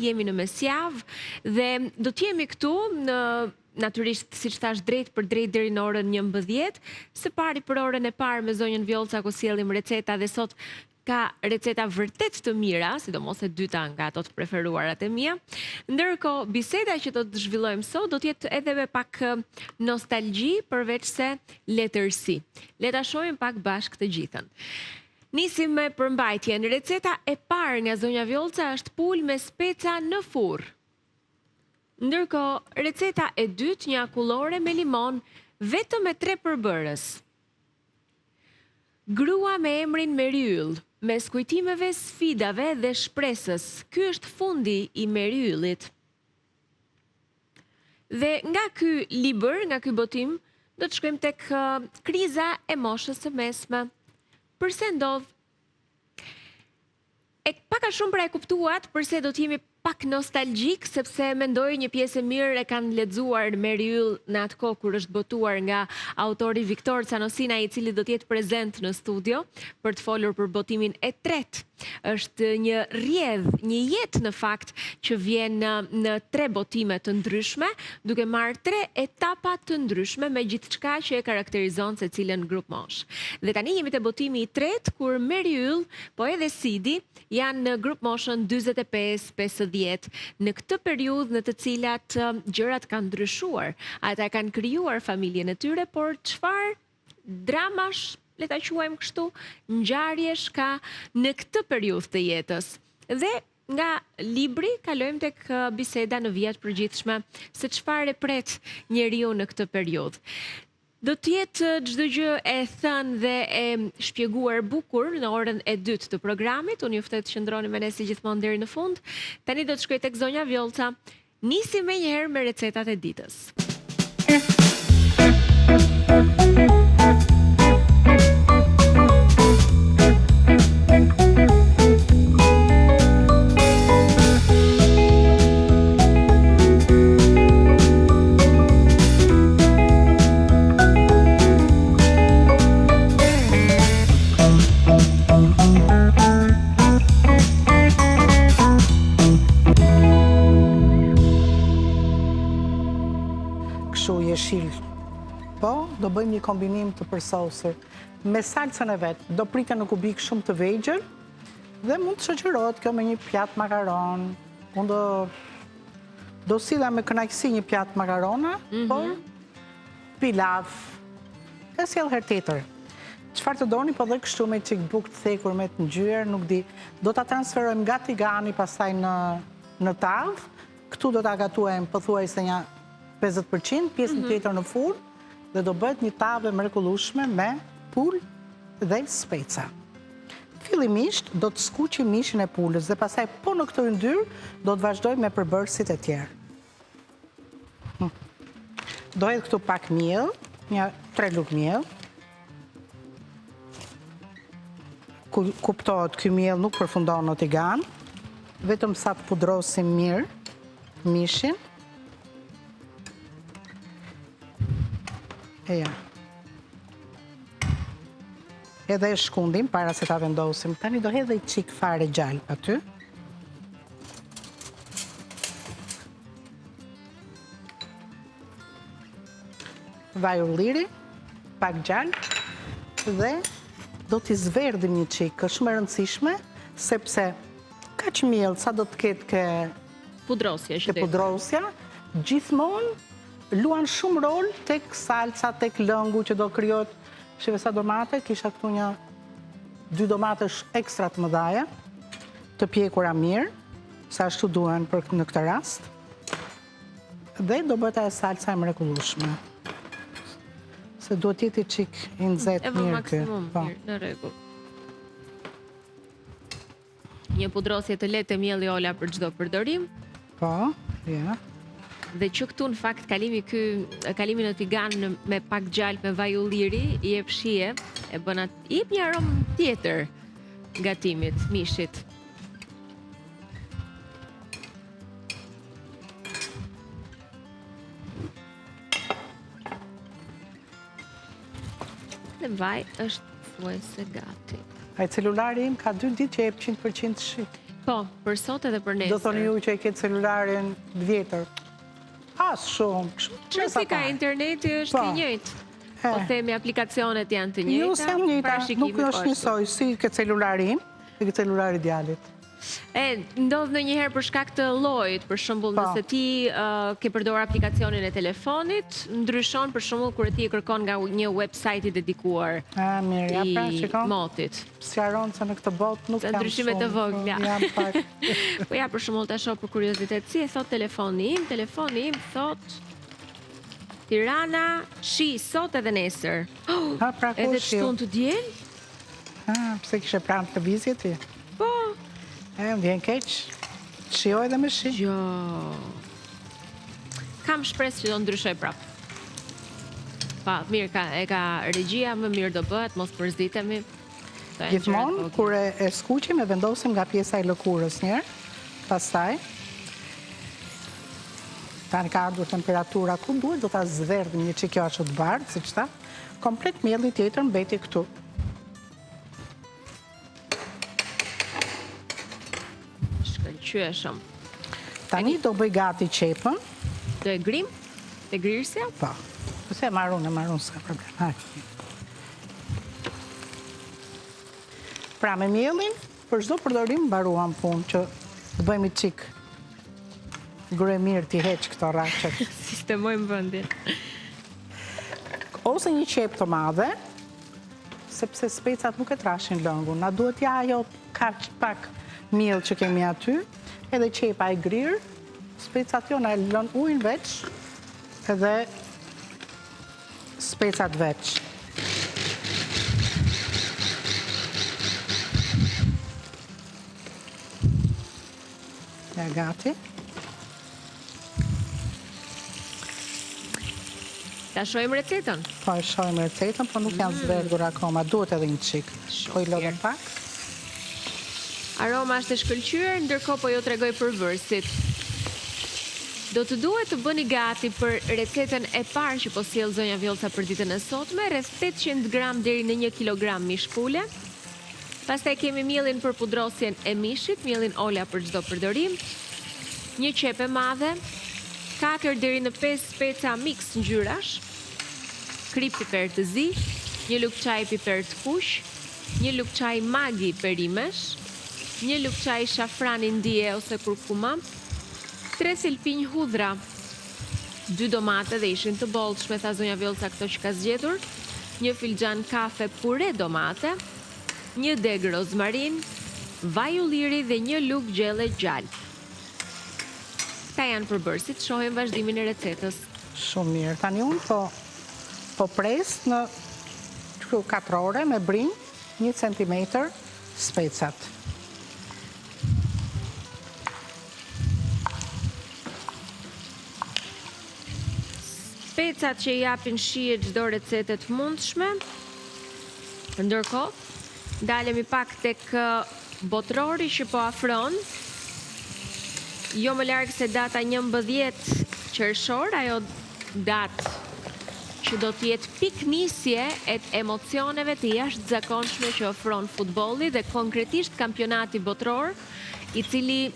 jemi në mesjavë dhe do t'jemi këtu në natyrisht, si që thash, drejt për drejt deri në orën 11, së pari për orën e parë me zonjën Vjolca ku sjellim receta dhe sot ka receta vërtet të mira, sidomos e dyta nga ato të preferuarat e mia. Ndërkohë, biseda që do të zhvillojmë sot do të jetë edhe me pak nostalgji përveç se letërsi. Le ta shohim pak bashkë të gjithën. Nisim me përmbajtjen. Receta e parë nga zonja Vjolca është pul me speca në furr. Ndërkohë, receta e dytë një akullore me limon vetëm me 3 përbërës. Grua me emrin Meriull, mes kujtimeve, sfidave dhe shpresës. Ky është fundi i Meriullit. Dhe nga ky libër, nga ky botim, do të shkojmë tek kriza e moshës së mesme. Përse ndodh? E pak a shumë pra e kuptuat përse do t'jemi pak nostalgjik, sepse mendoj një pjesë e mirë e kanë lexuar Meriull në atë kohë kur është botuar nga autori Viktor Canosina, i cili do të jetë prezent në studio për të folur për botimin e tretë. Është një rrjedh, një jetë në fakt që vjen në 3 botime të ndryshme, duke marrë 3 etapa të ndryshme me gjithçka që e karakterizon secilën grup mosh. Dhe tani jemi te botimi i tretë kur Meriull, po edhe Sidi janë në grup moshën 45-50. Në këtë periudhë në të cilat gjërat kanë ndryshuar. Ata kanë krijuar familjen e tyre, por çfarë dramash, le ta quajmë kështu, ngjarjesh ka në këtë periudhë të jetës. Dhe nga libri kalojmë tek biseda në vijat përgjithshme se çfarë e pret njeriu në këtë periudhë. Do të jetë çdo gjë e thënë dhe e shpjeguar bukur në orën e dytë të programit. Unë ju ftoj të qëndroni me ne si gjithmonë deri në fund. Tani do të shkoj tek zonja Vjolca. Nisim menjëherë me recetat e ditës. Po, do bëjmë një kombinim të përsosur me salcën e vetë. Do prita në kubik shumë të vegjël dhe mund të shoqërohet kjo me një pjatë makaron. Unë do silla me kënaqësi një pjatë makarona, por pilav. E sjell herë tjetër. Çfarë të doni, po dhe kështu me çik bukë të thekur me të ngjyrë, nuk di. Do ta transferojmë nga tigani pastaj në tavë. Këtu do ta gatuajmë pothuajse një 50%, pjesën tjetër në furrë. Dhe do bëhet një tavë mrekullueshme me pul dhe speca. Fillimisht do të skuqim mishin e pulës dhe pastaj po në këtë yndyrë do të vazhdojmë me përbërësit e tjerë. Do hedh këtu pak miell, një 3 lugë miell. Kuptohet ky miell nuk përfundon në tigan, vetëm sa të pudrosim mirë mishin. Ja. Edhe e shkundim para se ta vendosim. Tani do hedh dhe i çik fare gjallë aty. Vaj ulliri, pak gjallë dhe do t'i zverdhim një çik, është shumë e rëndësishme sepse kaq miell sa do të ketë ke pudrosja, gjithmonë luan shumë rol tek salca, tek lëngu që do krijohet. Shive sa domate, kisha këtu 2 domate ekstra të mëdhaja, të pjekura mirë, sa ashtu duhen në këtë rast. Dhe do bëhet ajo salca e mrekullueshme. Se duhet të jetë çik i nxehtë mirë kë. Mirë, në rregull. Një pudrosje të lehtë e mielli Ola për çdo përdorim. Po, ja. Dhe që këtu në fakt kalimi në tigan me pak gjallë me vaj ulliri i jep shije, e bën i jep një aromë tjetër gatimit, mishit. Dhe vaj është thuajse gati. Ai celulari im ka 2 ditë që jep 100% shi. Po, për sot edhe për nesër. Do thoni ju që e ke celularin vjetër. As shumë. Që si ka interneti është i njëjtë. Po themi aplikacionet janë të njëjta. Jo, se janë njëjta, nuk është njësoj, si ke celulari im, e ke celulari djalit. Ndodh në njëherë për shkak të llojit, për shembull, nëse ti ke përdor aplikacionin e telefonit, ndryshon për shembull kur ti e kërkon nga një website i dedikuar i motit. Sqaron se në këtë botë nuk janë ndryshime të vogla. Jam pak. Po ja, për shembull, ta shoh për kuriozitet, si e thot telefoni im thot Tirana, shi sot edhe nesër. Edhe çton të diel? Pse kishe pranë televizit ti? Po. Më vjen keq. Shijoj edhe me shi. Jo. Kam shpresë që do ndryshoj prapë. Pa, mirë, e ka regjia, më mirë do bëhet, mos përzitemi. Gjithmonë, kur e skuqim, e vendosim nga pjesa e lëkurës njerë. Pastaj, tani ka ardhur temperatura ku duhet, do ta zverdhim një çik ashtu të bardhë, siç tha. Komplet mielli tjetër mbeti këtu. Shkëlqyeshëm. Tani do bëj gati qepën. Do e grim? Te grirësja? Po. Pse e marrun, s'ka problem. Pra me mielin, për çdo përdorim mbaruam punë që të bëjmë çik gre mirë ti heq këto rraqet. Sistemojmë vendin. Ose një qep të madhe, sepse specat nuk e trashin lëngun. Na duhet ja ajo kaq pak miell që kemi aty, edhe qepa e grirë, specat jo na e lën ujin veç, edhe specat veç. Ja gati. Ta shohim recetën? Po, e shohim recetën, po nuk janë zverdhur akoma, duhet edhe një çik. Shkoj lodhën pak. Aroma është e shkëlqyer, ndërkohë po ju tregoj përbërësit. Do të duhet të bëni gati për recetën e parë që po sjell zonja Vjollca për ditën e sotme, rreth 800 gram deri në 1 kilogram mish pule. Pastaj kemi mielin për pudrosjen e mishit, mielin ola për çdo përdorim, një qep e madhe, 4 deri në 5 speca mix ngjyrash, krip piper të zi, një lugë çaj piper të kuq, një lugë çaj Maggi perimesh, një lugë çaj shafrani ndije ose kurkuma, 3 silpinj hudhra, 2 domate dhe ishin të bollshme, tha zonja Vjollca këto që ka zgjedhur, një filxhan kafe pure domate, një deg rozmarin, vaj ulliri dhe një lugë gjelle gjallë. Këta janë përbërësit, shohim vazhdimin e recetës. Shumë mirë. Tani unë po pres në 4 ore me brinj 1 centimetër specat. Specat që japin shije çdo recetet mundshme. Ndërkohë, dalemi pak tek botrori që po afron. Jo më larg se data 11 qershor, ajo datë që do të jetë piknisje e emocioneve të jashtëzakonshme që ofron futbolli dhe konkretisht kampionati botror, i cili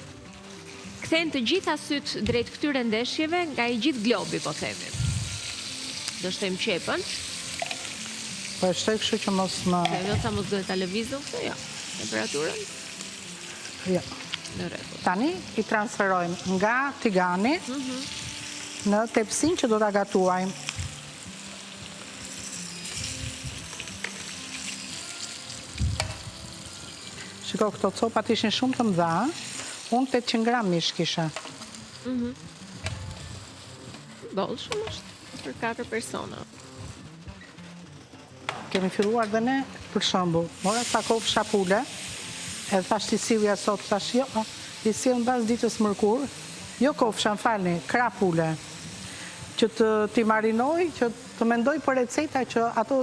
kthen të gjitha syt drejt këtyre ndeshjeve nga i gjithë globi, po themi. Do shtojmë qepën. Po e shtoj kështu që mos më... Vjollca mos duhet ta lëvizëm këtë, jo. Temperaturën? Jo. Në rregull. Tani i transferojmë nga tigani në tepsin që do ta gatuajmë. Shiko, këto copat ishin shumë të mëdha, unë 800 gram mish kisha. Bollshëm është për 4 persona. Kemi filluar dhe ne, për shembull, mora sa kofsha pule, edhe thash ti sillja sot, thash jo, i sill mbas ditës mërkur, jo kofsha, falni, krah pule, që t'i marinoj, që të mendoj për receta që ato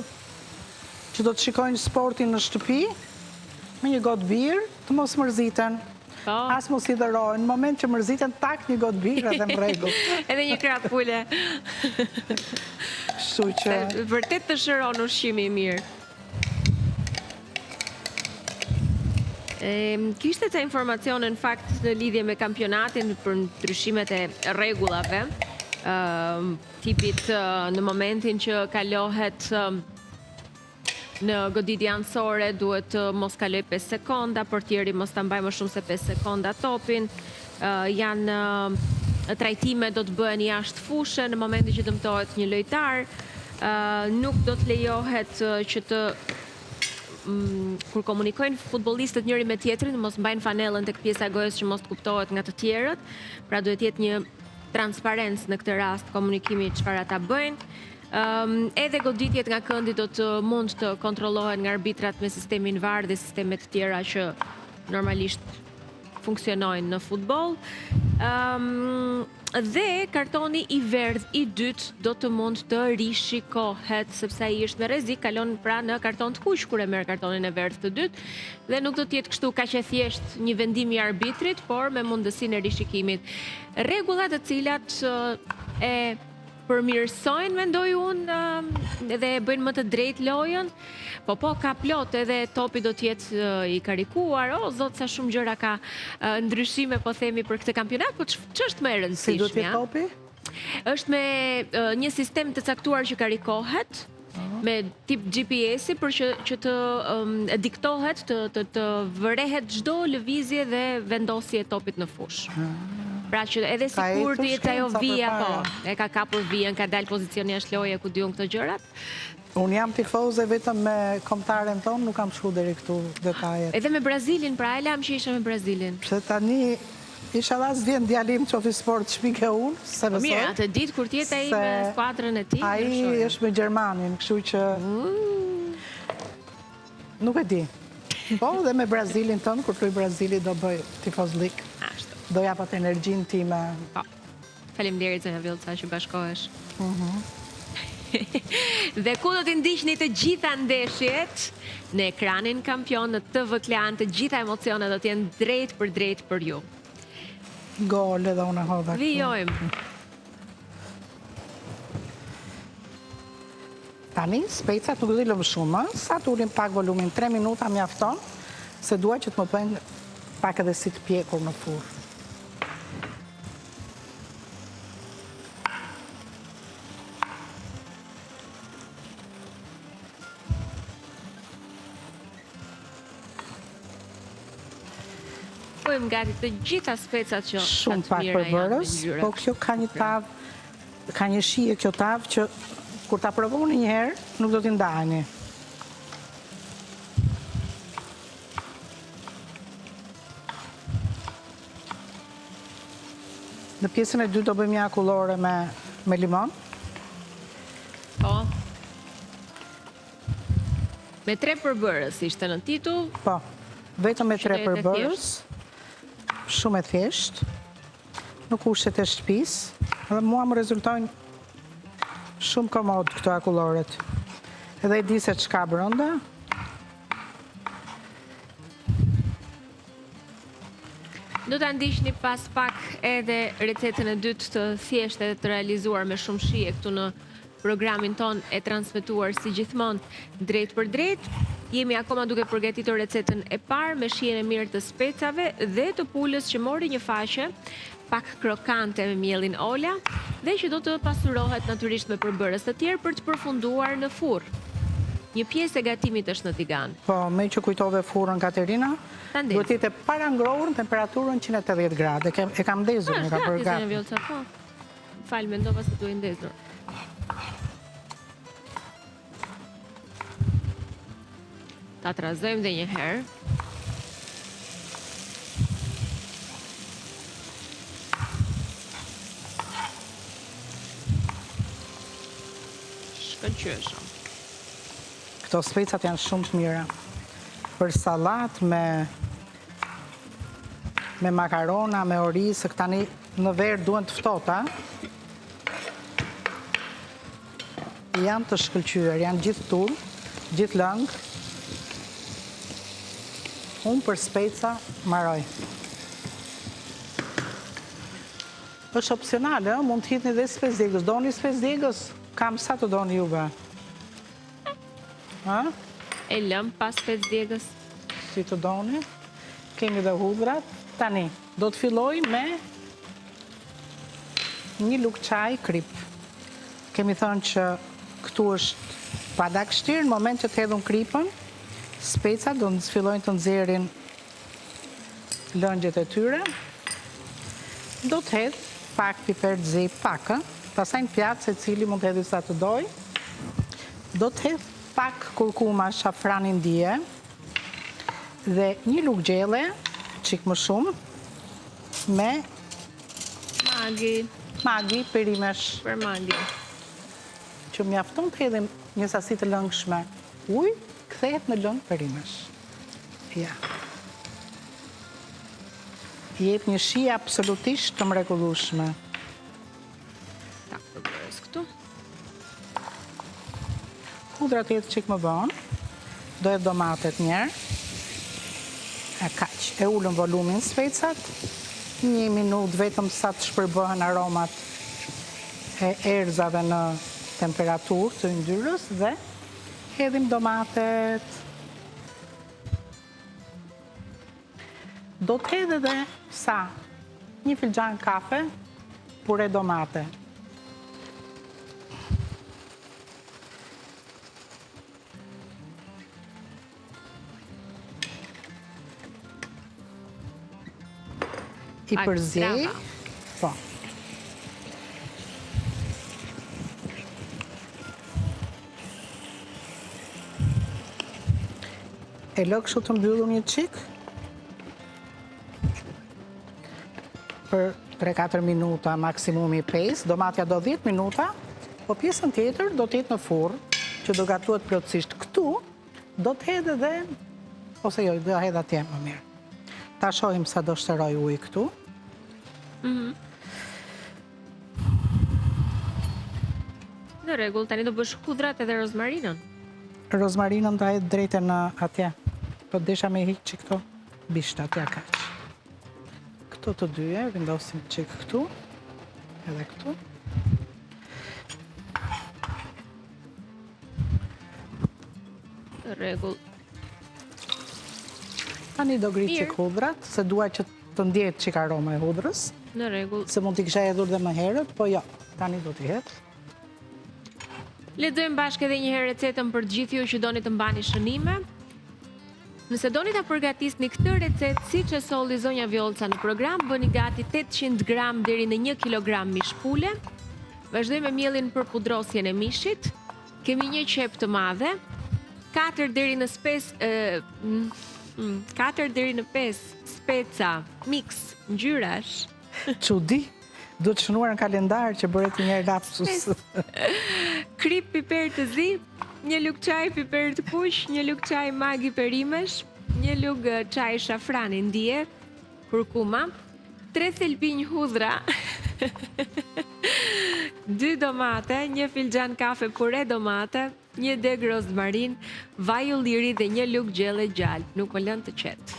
që do të shikojnë sportin në shtëpi, me një gotë birë, të mos mërziten. As mos i dërojnë, në moment që mërziten, tak një gotë birë edhe më rregull. Edhe një krah pule. Kështu që... Vërtet të shëron ushqimi i mirë. Kishte ca informacione në fakt në lidhje me kampionatin për ndryshimet e rregullave, tipit në momentin që kalohet në goditje anësore duhet mos kaloj 5 sekonda, portieri mos ta mbaj më shumë se 5 sekonda topin. Janë trajtime do të bëhen jashtë fushë në momentin që dëmtohet një lojtar. Nuk do të lejohet që të kur komunikojnë futbollistët njëri me tjetrin, mos mbajnë fanellën tek pjesa e gojës që mos të kuptohet nga të tjerët. Pra duhet jetë një transparencë në këtë rast komunikimi çfarë ata bëjnë. Edhe goditjet nga këndi do të mund të kontrollohen nga arbitrat me sistemin VAR dhe sistemet tjera që normalisht funksionojnë në futboll. Dhe kartoni i verdh i dytë do të mund të rishikohet sepse ai është me rrezik, kalon pra në karton të kuq kur e merr kartonin e verdh të dytë dhe nuk do të jetë kështu kaq e thjesht një vendim i arbitrit, por me mundësinë e rishikimit. Rregullat të cilat e përmirësojnë, mendoj unë, edhe bëjnë më të drejtë lojën, po ka plot edhe topi do të jetë i karikuar, zot sa shumë gjëra ka ndryshime po themi për këtë kampionat, po ç'është më e rëndësishme? Si do të jetë topi? Është me një sistem të caktuar që karikohet, me tip GPS-i për që të diktohet, të vërehet çdo lëvizje dhe vendosje e topit në fushë. Pra që edhe sikur të jetë ajo vija, e ka kapur vijën, ka dalë pozicioni jashtë loje, ku diun këto gjërat. Unë jam tifoze vetëm me kombëtaren tonë, nuk kam shku deri këtu detajet. Edhe me Brazilin, pra e lam që isha me Brazilin. Pse tani inshallah s'vjen djalim çofi sport shpike unë, se besoj. Mirë, atë ditë kur të jetë ai me skuadrën e tij. Ai është me Gjermanin, kështu që nuk e di. Po, dhe me Brazilin tonë, kur luaj Brazili do bëj tifozlik. Do japat energjinë time. Faleminderit Zona Villca që bashkohesh. Dhe ku do t'i ndiqni të gjitha ndeshjet në ekranin Kampion, në TV Klan, të gjitha emocionet do t'jenë drejt për ju. Gol edhe unë hodha. Vijojmë. Tani, specat nuk dhilëm shumë, sa të ulim pak volumin, 3 minuta mjafton, se dua që të më bëjnë pak edhe si të pjekur në furrë. Pojmë gati të gjitha specat që shumë pak përbërës, po kjo ka një tavë, ka një shije kjo tavë që kur ta provoni një herë, nuk do t'i ndajni. Në pjesën e dytë do bëjmë një akullore me limon. Po. Me 3 përbërës ishte në titull. Po, vetëm me 3 përbërës. Shumë e thjesht, nuk ushqet e shtëpisë, dhe mua më rezultojnë shumë komod këto akulloret. Edhe e di se çka brenda. Do ta ndiqni pas pak edhe recetën e dytë të thjeshtë dhe të realizuar me shumë shije këtu në programin ton e transmetuar si gjithmonë drejt për drejt. Jemi akoma duke përgatitur recetën e parë me shijen e mirë të specave dhe të pulës që mori një faqe pak krokante me mielin Ola dhe që do të pasurohet natyrisht me përbërës të tjerë për të përfunduar në furrë. Një pjesë e gatimit është në tigan. Po, me që kujtove furrën Katerina, duhet jetë para ngrohur në temperaturën 180 gradë. E kam ndezur, e ka për gati. Falë, mendova se duhet ndezur. Ta trazojmë dhe një herë. Shkëlqyeshëm. Këto specat janë shumë të mira. Për salat, me makarona, me orisë, tani në verë duhen të ftohta. Janë të shkëlqyer, janë gjithë turr, gjithë lëngë. Unë për speca maroj. është opcionale, mund të hitni dhe spesdegës. Doni spesdegës? Kam sa të doni juve? E lëm pas spesdegës? Si të doni? Kemi dhe hudrat. Tani, do të filloj me një lugë çaj krip. Kemi thënë që këtu është padak shtirë, në moment që të hedhun kripën, specat do të fillojnë të nxjerrin lëngjet e tyre. Do të hedh pak piper të zi, pak, pastaj në pjatë secili mund të hedhë sa të doj. Do të hedh pak kurkuma, shafran indie dhe një lugë gjelle, çik më shumë, me Maggi, perimesh. Për Maggi. Që mjafton të hedhim një sasi të lëngshme ujë, kthehet në lëng perimesh. Ja. Jep një shije absolutisht të mrekullueshme. Ta përbërës këtu. Hudrat jetë çik më vonë. Do e domatet njerë. E kaq. E ullën volumin specat. 1 minutë vetëm sa të shpërbëhen aromat e erëzave në temperaturë të yndyrës dhe hedhim domatet. Do të hedhë edhe sa 1 filxhan kafe pure domate. I përzej. Po. E lë kështu të mbyllur një çik për 3-4 minuta, maksimumi 5, domatja do 10 minuta, po pjesën tjetër do të jetë në furrë, që do gatuhet plotësisht. Këtu do të hedhë edhe, ose jo, do hedhë atje më mirë. Ta shohim sa do shteroj ujë këtu. Në rregull, tani do bësh hudrat edhe rozmarinën. Rozmarinën do hedh drejtë në atje. Po desha me hiq që këto bishta, atje kaq. Këto të dyja, vendosim çik këtu, edhe këtu. Në rregull. Tani do ngri çik hudrat, se dua që të ndjehet çik aroma e hudrës. Në rregull. Se mund t'i kisha hedhur dhe më herët, po jo, tani do t'i hedh. Lexojmë bashkë edhe një herë recetën për të gjithë ju që doni të mbani shënime. Nëse doni ta përgatisni këtë recetë siç e solli zonja Vjollca në program, bëni gati 800 gram deri në 1 kilogram mish pule. Vazhdojmë me mielin për pudrosjen e mishit. Kemi një qep të madhe, 4 deri në 5 speca mix ngjyrash. Çudi, do të shënuar në kalendar që bëret një lapsus. Krip piper të zi, 1 lugë çaj piper të kuq, 1 lugë çaj Maggi perimesh, 1 lugë çaj shafran indie, kurkuma, 3 thelbinj hudhra, 2 domate, 1 filxhan kafe pure domate, 1 deg rozmarin, vaj ulliri dhe 1 lugë gjelle gjalp, nuk më lënë të qetë.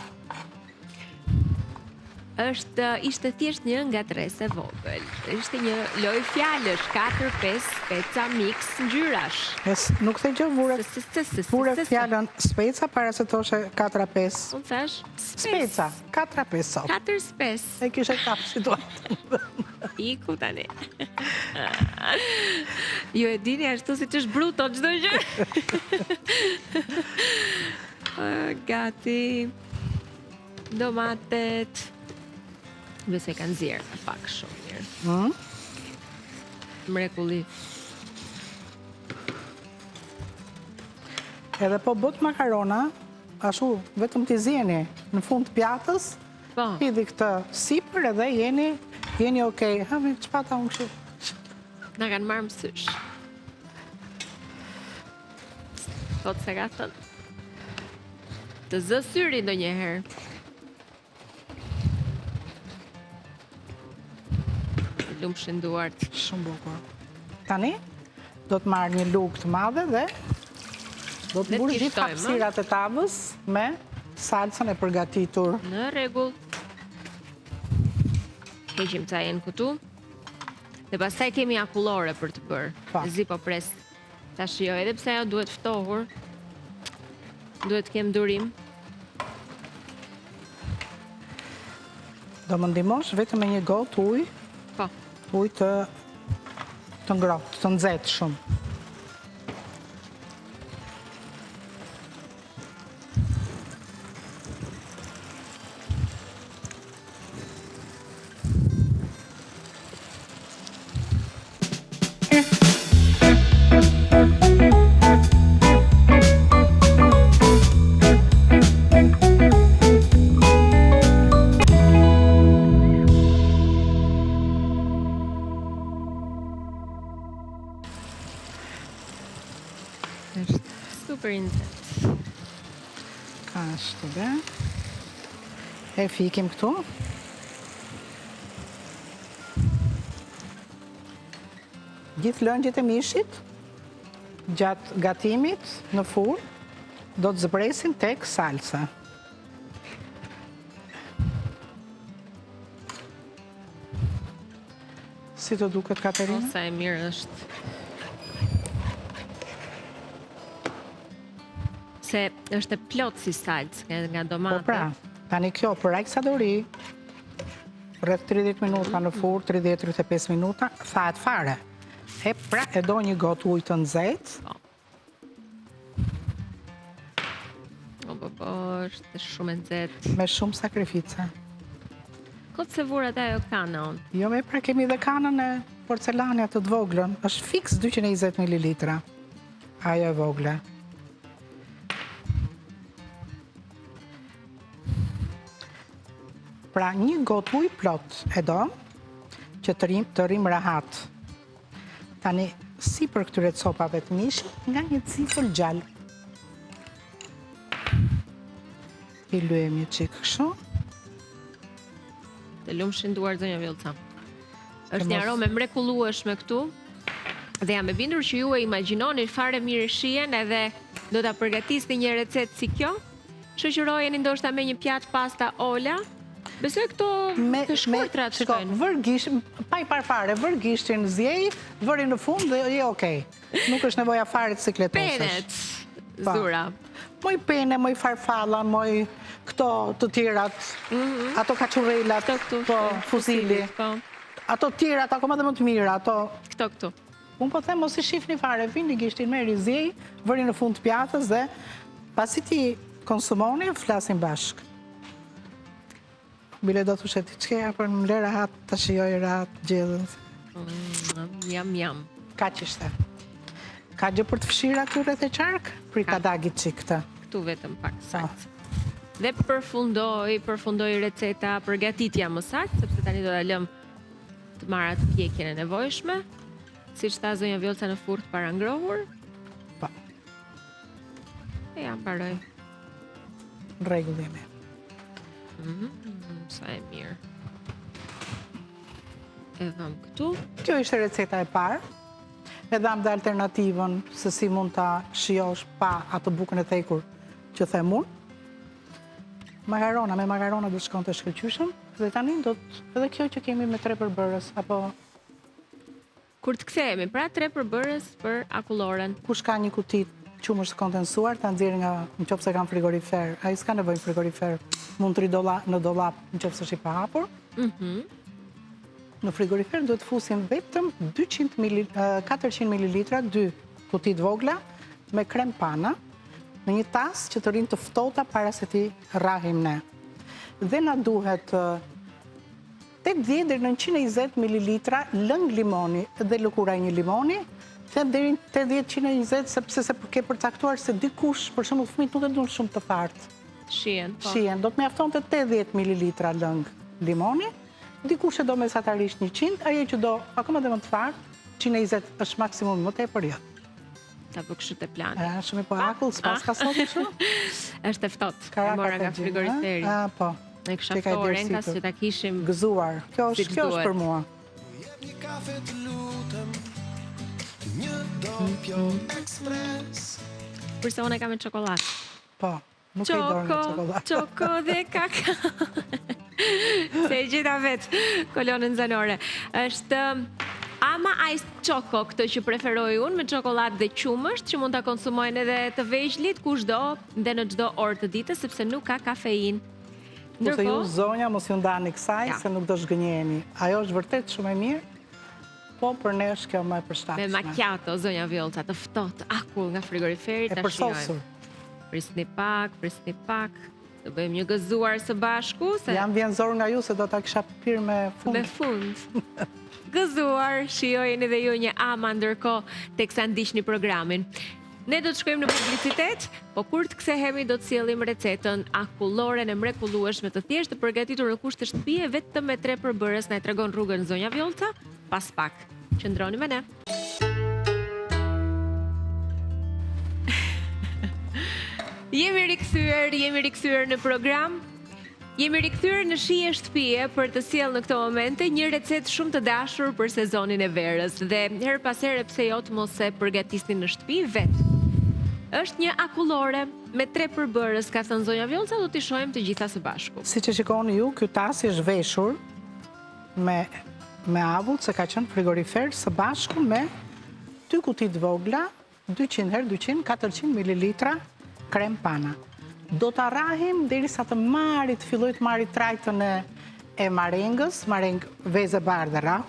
Ishte thjesht një nga 3 e vogël. Ishte një lojë fjalësh, 4-5 speca mix ngjyrash. Nuk the gjë, vure fjalën speca para se thoshe 4-5. Unë thash speca, 4-5 sot. 4-5. E kishe kap situatën. Iku tani. Ju e dini ashtu si që është bruto çdo gjë. Gati. Domatet. Nëse kanë zjerë në pak shumë mirë. Mrekulli. Edhe po bët makarona, ashtu vetëm t'i zjeni në fund të pjatës, hidhi këtë sipër edhe jeni okej. Hami, ç'pata unë kështu? Na kanë marrë mësysh. Thot se ka thënë. Të zë syri ndonjëherë. Lumshin duart. Shumë bukur. Tani, do të marrë një lugë të madhe dhe do të burë gjithë hapësirat e tavës me salsën e përgatitur. Në rregull. Heqim cajen këtu. Dhe pastaj kemi akullore për të bërë. Zi po pres. Tash jo, edhe pse ajo duhet ftohur. Duhet kem durim. Do më ndihmosh vetëm me një gotë ujë, Po. ujë të ngrohtë, të nxehtë shumë. Është super intens. Ka ashtu be. E fikim këtu. Gjithë lëngjit e mishit, gjatë gatimit në furrë, do të zbresin tek salsa. Si të duket, Katerina? Sa e mirë është. Se është e plot si salcë nga Po domate. pra, tani kjo për ajksadori, rreth 30 minuta në furrë, 30-35 minuta, thahet fare. E pra e do një gotë ujë të nxehtë, Po, është shumë e nxehtë. me shumë sakrifica. Kot se vurat ajo kana unë. Jo me pra kemi dhe kanën e porcelania të voglën, është fix 220 ml. Ajo e vogle. Pra një gotë ujë plot e do, që të rrim rahat. Tani, si për këtyre copave të mishit, nga një cifël gjallë. I luem një qikë kështu. Të lumshin duar zonja Vjollca. Është një mos- aromë e mrekullueshme këtu. Dhe jam e bindur që ju e imagjinoni fare mirë shihen edhe do ta përgatisni një recetë si kjo. Shoqërojeni ndoshta me një pjatë pasta ola. Besoj këto të shkurtra të shiko, shkojnë. vër gisht, pa i parë fare, vër gishtin zjej, vëri në fund dhe je okej. Nuk është nevoja fare të sikletosësh. Penet, Pa. zura. Moj pene, moj farfalla, moj këto të tjerat, ato kachurrelat, Këto këtu. po, shkojnë, fuzili, Po, ato tjerat, akoma dhe më të mira, ato... këtu. Unë po them, mos i shifni fare, vini gishtin meri zjej, vëri në fund të pjatës dhe pasi ti konsumoni, flasim bashkë. Bile do të shetë, qëkeja për më le rahat, të shioj rahat, gjithës. Jam. Ka që ishte. Ka gjë për të fshirë aty rreth e qarkë? Pri ka dagit që këta. Këtu vetëm pak salcë. Dhe përfundoj receta përgatitja më saktë, sepse tani do ta lëm të marrë atë pjekjen e nevojshme, siç tha zonja Vjollca në furrë të parangrohur. Pa, E ja mbaroj. në rregull jemi. Sa e mirë. E vëm këtu. Kjo ishte receta e parë. E dham dhe alternativën se si mund ta shijosh pa atë bukën e thekur që them unë. Makarona, me makarona do të shkon të shkëlqyshëm dhe tani do të edhe kjo që kemi me 3 përbërës apo Kur të kthehemi, pra 3 përbërës për akulloren. kush ka një kuti qumësh të kondensuar, ta nxjerr nga nëse kam frigorifer. Ai s'ka nevojë frigorifer. Mund të ri në dollap nëse është i pahapur. Në frigorifer duhet fusim vetëm 400 ml, 2 kuti të vogla me krem pana në një tas që të rinë të ftohta para se ti rrahim ne. Dhe na duhet 80 deri në 120 ml lëng limoni dhe lëkura e një limoni, them deri në 80-120 sepse se ke përcaktuar se dikush, për shembull fëmijët nuk e duan shumë të thartë. Shihen, po. Shihen, do të mjaftonte 80 ml lëng limoni, dikush e do mesatarisht 100, ajo që do akoma dhe më të thartë, 120 është maksimum, më tepër jo. Ta bë kështu te plani. Shumë po akull, s'pas ka sot kështu? Është e ftohtë. E mora nga frigoriferi. Po. Ne kisha ftohur renkas që ta kishim gëzuar. Kjo si është duhet. për mua. Një kafe të lutem, një doppio express. Përse unë e kam me çokoladë. Po, nuk e dorë me çokoladë. Çoko dhe kakao. Se e gjitha vetë kolonën zanore. Është ama ice choco këtë që preferoj unë me çokoladë dhe qumësht që mund ta konsumojnë edhe të vegjëlit kushdo dhe në çdo orë të ditës sepse nuk ka kafein. Kurse ju zonja mos ju ndani kësaj, Ja. se nuk do zhgënjeni. Ajo është vërtet shumë e mirë, po për nesh kjo më e Me përshtatshme. macchiato, zonja Vjolca, të ftohtë, akull nga frigoriferi, E ta përsosur. shijojmë. Prisni pak. Të bëjmë një gëzuar së bashku, se Jam vjen zor nga ju se do ta kisha pirë me fund. me fund. Gëzuar, shijojeni dhe ju një ama ndërkohë teksa ndiqni programin. Ne do të shkojmë në publicitet, po kur të kthehemi do të sjellim recetën akullore e mrekullueshme të thjeshtë të përgatitur në kushte shtëpie vetëm me 3 përbërës, na e tregon rrugën zonja Vjolca, pas pak. Qëndroni me ne. Jemi rikthyer në program. Jemi rikthyer në shije shtëpie për të sjellë në këto momente një recetë shumë të dashur për sezonin e verës dhe her pas here pse jo të mos e përgatisni në shtëpi vetë. Është një akullore me 3 përbërës, ka thënë zonja Vjolca, do t'i shohim të gjitha së bashku. Siç e shikoni ju, ky tasi është veshur me avull se ka qenë frigorifer së bashku me 2 kuti të vogla, 200 herë 200, 400 ml krem pana. Do të arrahim derisa të filloj të marrit trajtën e marengës, marengë vezë bardhë rrah,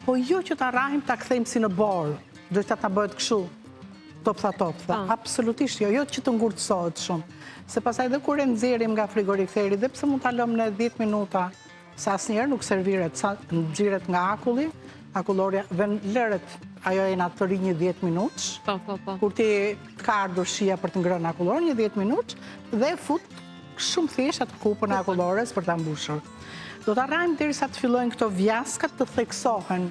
po jo që të arrahim ta kthejmë si në borë, do të ta bëhet kështu, toptha. Absolutisht jo, jo që të ngurtësohet shumë. Se pastaj dhe kur e nxjerrim nga frigoriferi, dhe pse mund ta lëmë në 10 minuta, sa asnjëherë nuk serviret, sa nxirret nga akulli, akullorja vën lëret ajo e na të ri një 10 minutësh. Po. Kur ti ka ardhur shia për të ngrënë akullor, një 10 minutë, dhe fut shumë thjesht atë kupën e akullores për ta mbushur. Do ta rrajmë derisa të fillojnë këto vjaskat të theksohen.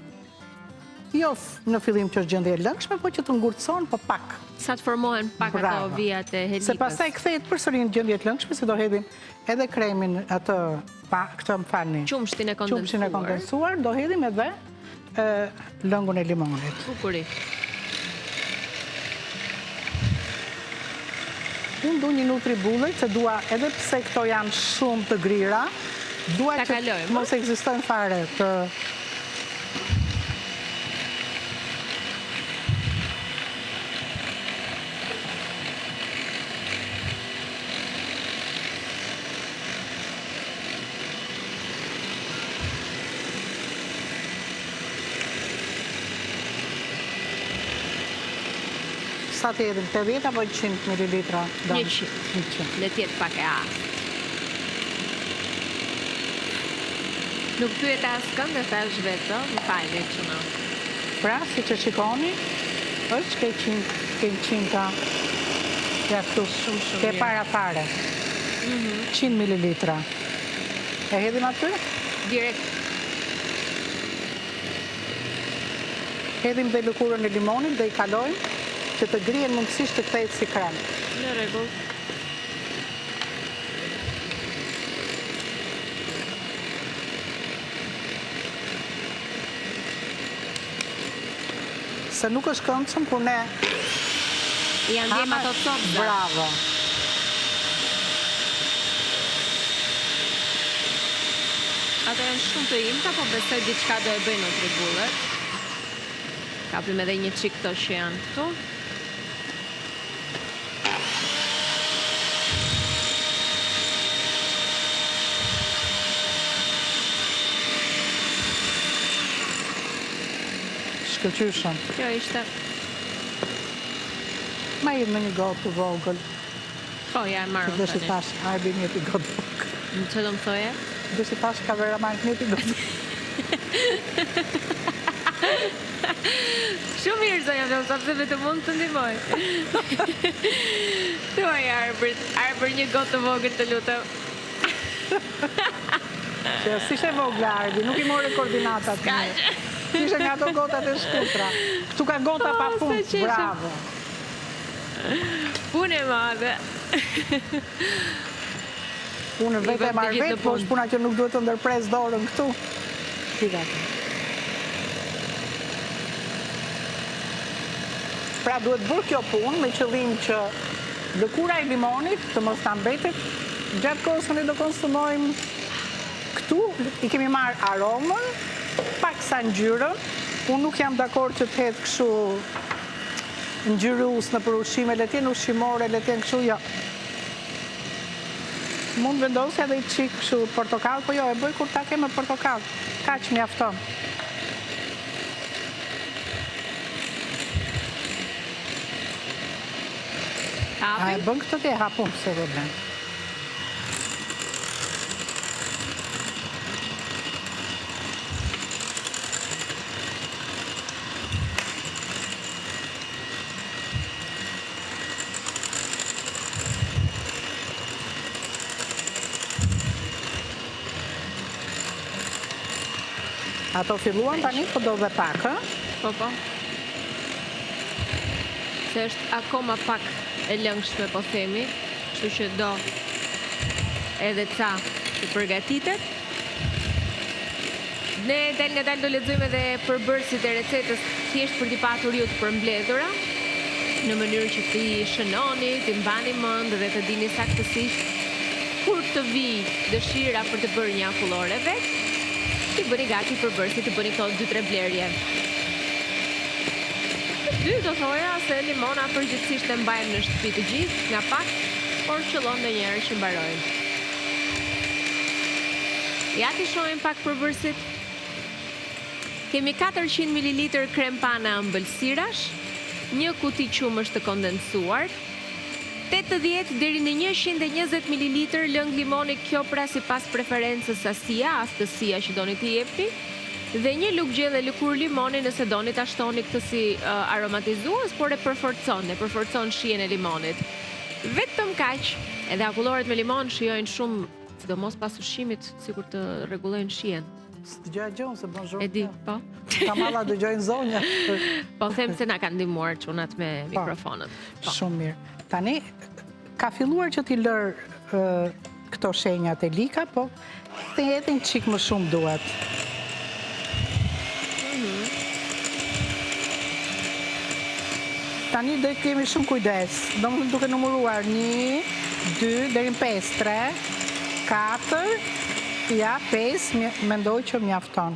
Jo në fillim që është gjendje e lëngshme, po që të ngurtësohen, po pak. Sa të formohen pak ato vijat e helipës. Se pastaj kthehet përsëri në gjendje të lëngshme, se do hedhim edhe kremin atë këtë më falni. Qumshtin e kondensuar. Qumshtin e kondensuar, do hedhim edhe lëngun e limonit. Bukuri. Unë du një nutribullet, se dua edhe pse këto janë shumë të grira, dua që mos ekzistojnë fare të... Sa të jedhim, 80 apo 100 ml? 100. Le tjetë pak e ashtë. Nuk pyet askën dhe thash vetë, më falni që në. Pra, si që shikoni, është ke 100 ja këtu, ke para fare. 100 ml. E hedhim aty? Direkt. Hedhim dhe lëkurën e limonit dhe i kalojmë që të grihen mundësisht të kthehet si krem. Në rregull. Se nuk është këndshëm kur ne janë ndjem ato copza. Bravo. Ato janë shumë të imta, po besoj diçka do e bëjnë nutribullet. Kapim edhe një çik këto që janë këtu. Shkëlqyshëm. Kjo ishte. Ma i me një gotë të vogël. Po, ja e marrë. Dhe si tash, a e bëj një të gotë vogël. Në që do më thoje? Dhe si tash ka vera marrë një të gotë. Shumë mirë, zonja Vjolca, sepse vetë mund të ndihmoj. Thuaj Arbër një gotë të vogël të lutem. Që si shë vogël Arbi, nuk i more koordinatat një. Ishe nga ato gotat e shkutra. Këtu ka gota pa fund. Bravo. Punë e madhe. Unë vetë e marrë vetë, po është puna që nuk duhet të ndërpres dorën këtu. Pra duhet bërë kjo punë me qëllim që lëkura e limonit të mos ta mbetet gjatë kohës që ne do konsumojmë këtu, i kemi marrë aromën, pak sa ngjyrën. Unë nuk jam dakord që të hetë kështu ngjyrus në përushime, le t'jenë ushqimore, le t'jenë kështu, jo. Mund vendosja edhe i qik kështu portokall, po jo, e bëj kur ta ke me portokall. Kaq mjafton. A e bën këtë ke hapun, se problem. Ato filluan tani, po do dhe pak, ë? Po. Se është akoma pak e lëngshme, po themi, kështu që do edhe ca të përgatitet. Ne dal nga dal do lexojmë edhe përbërësit e recetës thjesht për t'i patur ju të përmbledhura, në mënyrë që t'i shënoni, t'i mbani mend dhe të dini saktësisht kur të vi dëshira për të bërë një akullore vet, t'i bëni gati përbërësit, të bëni këto 2-3 blerje. Dy do thoja se limona përgjithsisht e mbajmë në shtëpi të gjithë, nga pak, por qëllon ndonjëherë që mbarojnë. Ja t'i shohim pak përbërësit. Kemi 400 ml krem pana ëmbëlsirash, një kuti qumësht të kondensuar, 80 deri në 120 ml lëng limoni, kjo pra sipas preferencës sasia, aftësia që doni t'i jepni, dhe një lugë gjelle lëkur limoni nëse doni ta shtoni këtë si aromatizues, por e përforcon shijen e limonit. Vetëm kaq, edhe akulloret me limon shijojnë shumë, sidomos pas ushqimit, sikur të rregullojnë shijen. S'dëgjoja gjën se bën zhurmë. E di, po. Kamalla dëgjojnë zonja. Po them se na kanë ndihmuar çunat me mikrofonët. Shumë mirë. Tani, ka filluar që t'i lërë këto shenjat e lika, po të jetin qik më shumë duhet. Tani dhe kemi shumë kujdes. Do më duke numëruar 1, 2, deri në 5, 3, 4, ja, 5, mendoj që mjafton.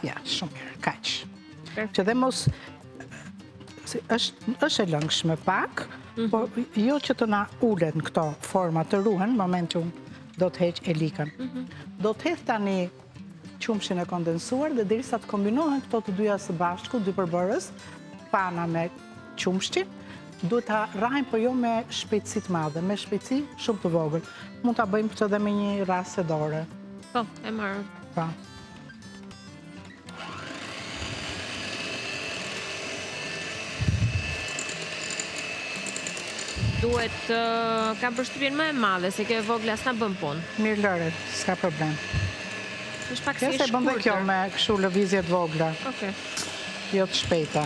Ja, shumë mirë, kaq. Që dhe mos, është e lëngshme pak, po jo që të na ulen këto forma të ruhen, moment që do të heq e likën. Do të hedh tani qumshin e kondensuar dhe derisa të kombinohen këto të dyja së bashku, dy përbërës, pana me qumshtin, duhet ta rrajmë, po jo me shpejtësi të madhe, me shpejtësi shumë të vogël. Mund ta bëjmë këtë edhe me një rase dore. Po, e marrë. Po. Duhet, kam përshtypjen më e madhe, se kjo e vogla s'na bën punë. Mirë lëre, s'ka problem. Është pak si e Se bën dhe kjo shkurtër. me kështu lëvizje të vogla, Okej. jo të shpejta.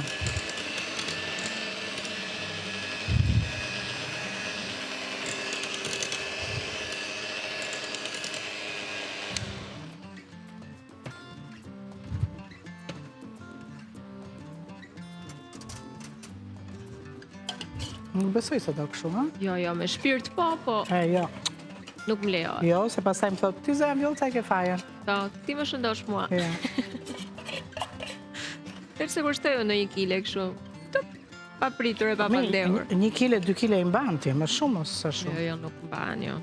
Nuk besoj se do kështu, ha? Jo, me shpirt po, Jo. nuk më lejohet. Jo, se pastaj më thot, ti zë vjollë, ca ke fajën. Po, ti më shëndosh mua. Jo. Përse kur shtoj në 1 kile kështu. Tup, pa pritur e pa pandehur. 1 kile, 2 kile i mban ti, më shumë ose sa shumë. Jo, nuk mban, jo.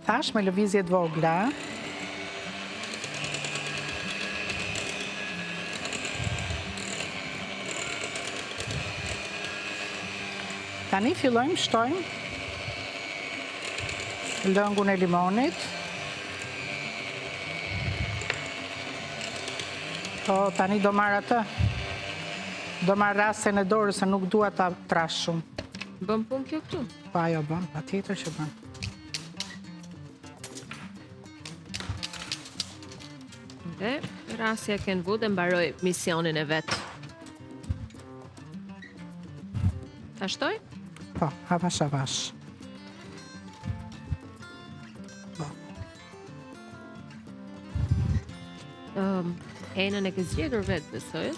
Thash me lëvizje të vogla. Tani fillojmë shtojmë lëngun e limonit. Po, tani do marr atë. Do marr rasten e dorës se nuk dua ta trash shumë. Bën punë kjo këtu? Po, ajo bën, patjetër që bën. Dhe rasja Ken Wood e mbaroi misionin e vet. Ta shtoj? Po, avash. Po. Enën e ke zgjedhur vetë, besoj,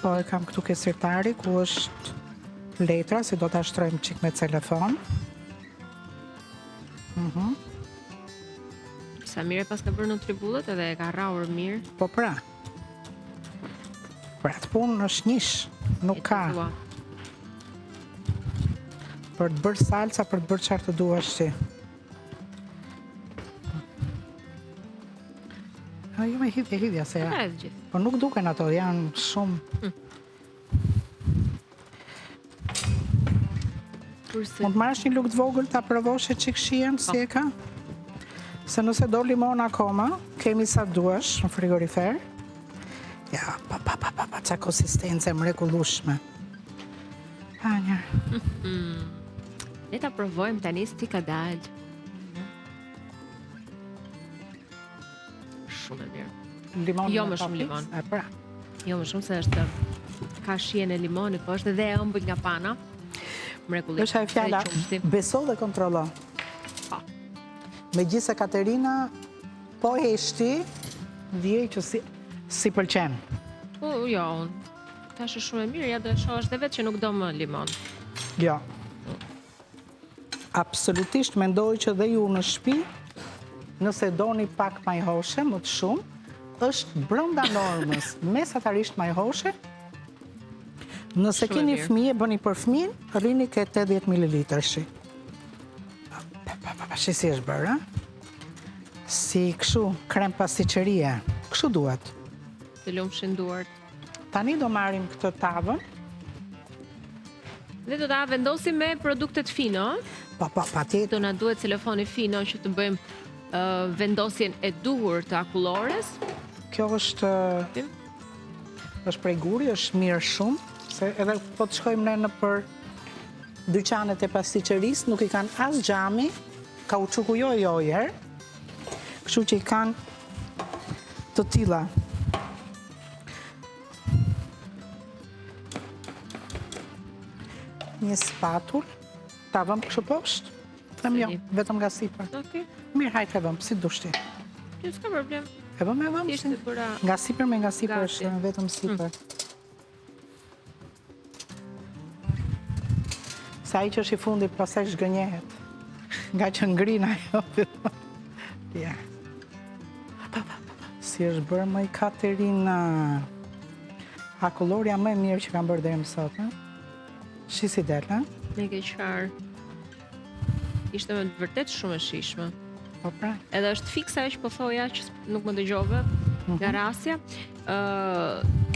Po, e kam këtu ke sirtari, ku është letra, si do ta shtrojmë qik me telefon. Sa mire pas ka bërë në tribullet edhe e ka rraur mirë. Po pra. Pra, të punë është njësh. Nuk ka. Për të bërë salsa, për të bërë çfarë të duash ti. Jo me hidhja se ja. Po nuk duken ato, janë shumë. Mund të marrësh një lugë të vogël ta provosh e çik shihen si e ka? Se nëse do limon akoma, kemi sa duash në frigorifer. Ja, qa konsistence mrekullueshme. Ha njërë. Ne ta provojmë tani si ka dalë. Shumë e mirë. Limon Jo më shumë limon. Pra. Jo më shumë se është ka shijen e limonit, po është edhe e ëmbël nga pana. Mrekullisht. Është e fjala, beso dhe kontrollo. Megjithëse Katerina po heshti, djej që si pëlqen. Jo, tash është shumë e mirë, ja do e shohësh dhe vetë që nuk do më limon. Jo. Absolutisht mendoj që dhe ju në shtëpi, nëse doni pak majhoshe, më të shumë, është brenda normës, mesatarisht majhoshe. Nëse keni fëmijë, bëni për fëmijën, rrini ke 80 ml. Shi si është bërë, si këshu krem pasticcerie, këshu duhet. Të lumshin duart. Tani do marrim këtë tavën. Dhe do ta vendosim me produktet fino. Pa tjetër. Do na duhet telefoni fino që të bëjmë vendosjen e duhur të akullores. Kjo është prej guri, është mirë shumë, se edhe po të shkojmë ne në për dyqanet e pasticcerisë, nuk i kanë as xhami, kauçuku jo herë, kështu që i kanë të tilla. Një spatull, ta vëm kështu poshtë, them jo, vetëm nga sipër. Okej. Mirë, hajtë e vëm, si dush ti. Jo, s'ka problem. E vëm, nga sipër me nga sipër është vetëm sipër. Sa i që është i fundi, pasaj shgënjehet. Nga që ngrin ajo. Ja. Si është bërë më i Katerina. Akullorja më e mirë që kam bërë deri më sot, Shi si del, Ne ke qarë. Ishte me vërtet shumë e shishme. Po pra. Edhe është fiksa që po thoja që nuk më dëgjove nga rasja.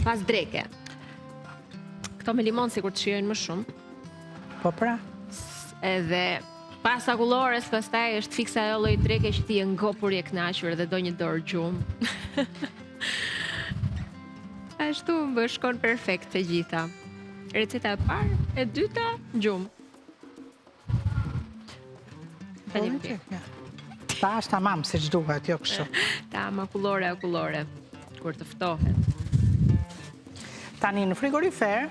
Pas dreke. Këto me limon sikur të shijojnë më shumë. Po pra. Edhe pas akullores, pastaj është fiksa ajo lloj dreke që ti je ngopur je kënaqur dhe do një dorë gjumë. Ashtu më shkon perfekt të gjitha. Receta e parë, e dyta, gjumë. Ta është tamam, si që duhet, jo kështu. Tam, akullore, kur të ftohet. Tani në frigorifer,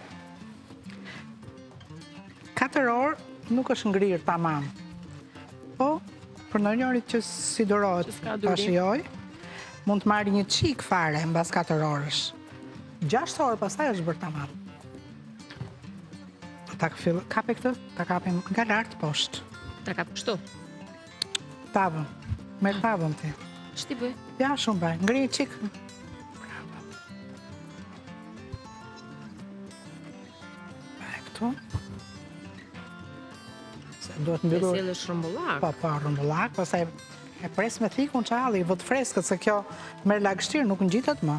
4 orë nuk është ngrirë tamam. Po, për në njërit që si durohet ta shijoj, mund të marri një qik fare mbas 4 orësh. 6 orë pastaj është bërë tamam. Ta kape këtë, ta kapim nga lartë poshtë. Ta kap kështu? Tavën, me tavën ti. Ç'ti bëj? Ja, shumë bëj, ngri qik. Këtu. Se duhet mbyllur. E sjellësh rrumbullak. Po, rrumbullak, pastaj e pres me thikun çalli, vët freskët, se kjo merr lagështirë, nuk ngjitet më.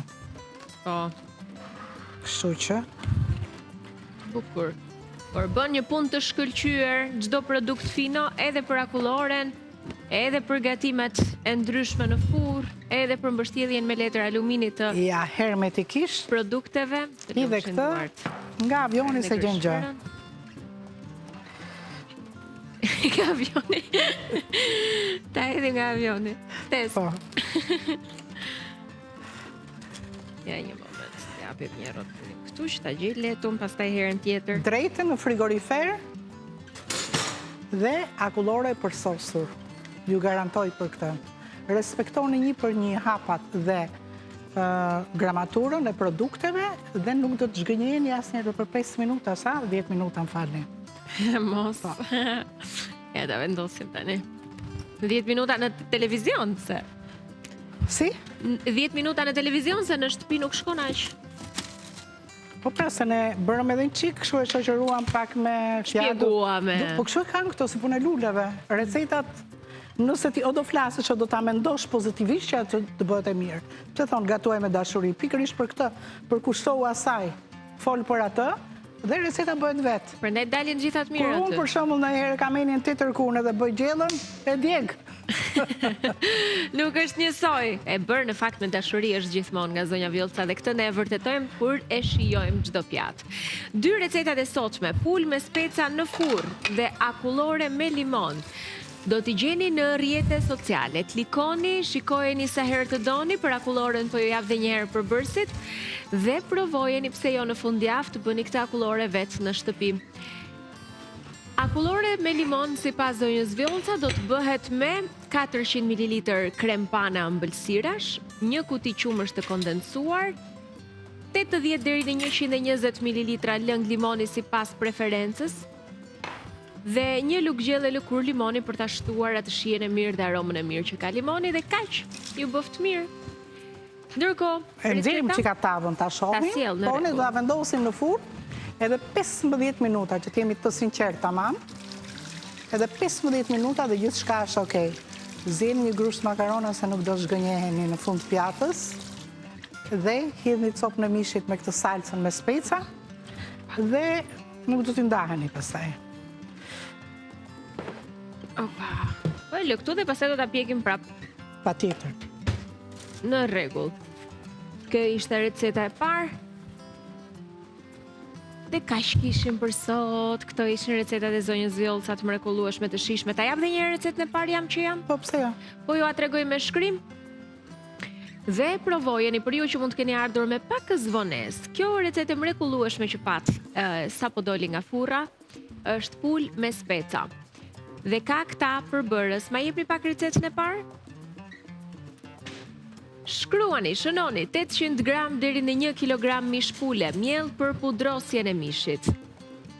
Po. Kështu që bukur. Por bën një punë të shkëlqyer çdo produkt fino, edhe për akulloren, edhe për gatimet e ndryshme në furrë, edhe për mbështjelljen me letër alumini të ja hermetikisht produkteve. I dhe këtë nga avioni se gjen gjë. Nga avioni. Ta edhe nga avioni. Test. Po. Ja, një moment, japim një rrotull këtu që ta gjej letun, pastaj herën tjetër. Drejtë në frigorifer dhe akullore për sosur. Ju garantoj për këtë. Respektoni 1/1 hapat dhe gramaturën e produkteve dhe nuk do të zhgënjeni asnjëherë për 5 minuta, sa 10 minuta më falni. Mos. Ja, ta vendosim tani. 10 minuta në televizion, se. Si? 10 minuta në televizion, se në shtëpi nuk shkon aq. Po pra se ne bërëm edhe një qikë, kështu e shoqëruam pak me fjallë. Shpjeguame. Po kështu e kanë këto si punë e luleve. Recetat, nëse ti o do flasësh o do ta mendosh pozitivisht që atë të bëhet e mirë. Që thonë, gatuaj me dashuri, pikërisht për këtë, për kushtohu asaj, fol për atë, dhe receta bëhet vetë. Prandaj dalin gjitha të mirë Kur unë aty. për shembull ndonjëherë kam enin të tërkunë dhe bëj gjellën, e djeg. Nuk është njësoj. E bërë në fakt me dashuri është gjithmonë nga zonja Vjollca dhe këtë ne e vërtetojmë kur e shijojmë çdo pjatë. 2 recetat e sotshme, pul me speca në furrë dhe akullore me limon. Do t'i gjeni në rrjete sociale. Klikoni, shikojeni sa herë të doni, për akulloren po ju jap dhe një herë përbërësit dhe provojeni pse jo në fundjavë të bëni këtë akullore vetë në shtëpi. Akullore me limon sipas zonjës Vjollca do të bëhet me 400 ml krem pana ëmbëlsirash, 1 kuti qumësh të kondensuar, 80 deri në 120 ml lëng limoni sipas preferencës, dhe 1 lugë gjelle lëkur limoni për ta shtuar atë shijen e mirë dhe aromën e mirë që ka limoni dhe kaq, ju bëft mirë. Ndërkohë, E nxjerrim çika tavën ta shohim, Ta sjell në po ne rregull. do ta vendosim në furrë edhe 15 minuta që të jemi të sinqert tamam. Edhe 15 minuta dhe gjithçka është okay. Zjeni një grusht makarona se nuk do zhgënjeheni në fund pjatës. Dhe hidhni copën e mishit me këtë salcën me speca dhe nuk do t'i ndaheni pastaj. Opa. Po lë këtu dhe pastaj do ta pjekim prap. Patjetër. Në rregull. Kjo ishte receta e parë. Dhe kaq kishim për sot. Këto ishin recetat e zonjës Vjollca të mrekullueshme të shijshme. Ta jap edhe një herë recetën e parë jam që jam. Po pse jo? Po ju a tregoj me shkrim. Dhe provojeni për ju që mund të keni ardhur me pak zvonesë. Kjo recetë e mrekullueshme që pat sapo doli nga furra është pul me speca. Dhe ka këta përbërës. Ma jepni pak recetën e parë? Shkruani, shënoni 800 gram deri në 1 kg mish pule, miell për pudrosjen e mishit,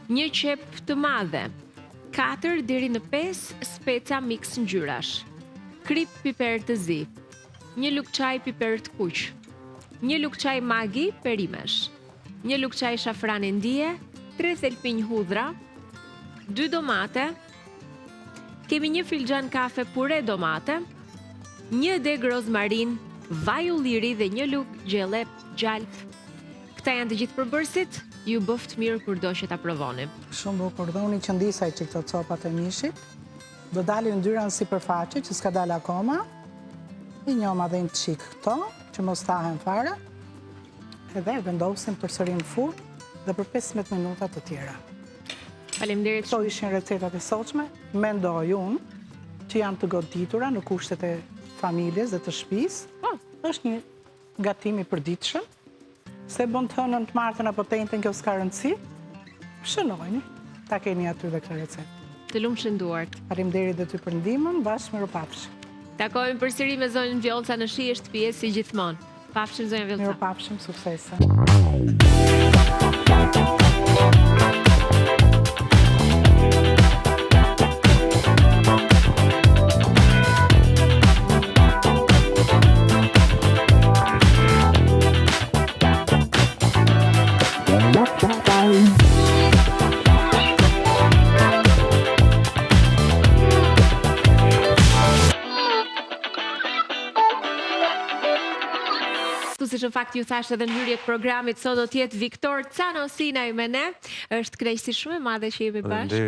1 qep të madhe, 4 deri në 5 speca mix ngjyrash, krip piper të zi, 1 lugë çaj piper të kuq, 1 lugë çaj Maggi perimesh, 1 lugë çaj shafrani ndije, 3 thelpinj hudhra, 2 domate, kemi 1 filxhan kafe pure domate, 1 deg rozmarin, vaj ulliri dhe 1 lugë gjelle gjalp. Këta janë të gjithë përbërësit, ju bëft mirë kur do që ta provoni. Shumë bukur. Dhe unë i qëndisaj që këto copat e mishit. Do dalin ndyra në sipërfaqe që s'ka dalë akoma. I njoma dhe një qik këto, që mos tahen fare. Edhe vendosim përsëri në furrë dhe për 15 minuta të tjera. Faleminderit Këto shumë. ishin recetat e sotshme. Mendoj unë që janë të goditura në kushtet e familjes dhe të shtëpisë. Po, Është një gatim i përditshëm. Se bën të hënën të martën apo të njëjtën, kjo s'ka rëndësi. Shënojni, ta keni aty dhe këtë recetë. të lumshën duart. Faleminderit dhe ty për ndihmën, bashkë mirupafshim. Takohemi përsëri me zonjën Vjollca në shije shtëpie si gjithmonë. Pafshim zonja Vjollca. Mirupafshim, suksese. Siç në fakt ju thash edhe në hyrje të programit, sot do të jetë Viktor Canosina me ne. Është kënaqësi shumë e madhe që jemi bashkë.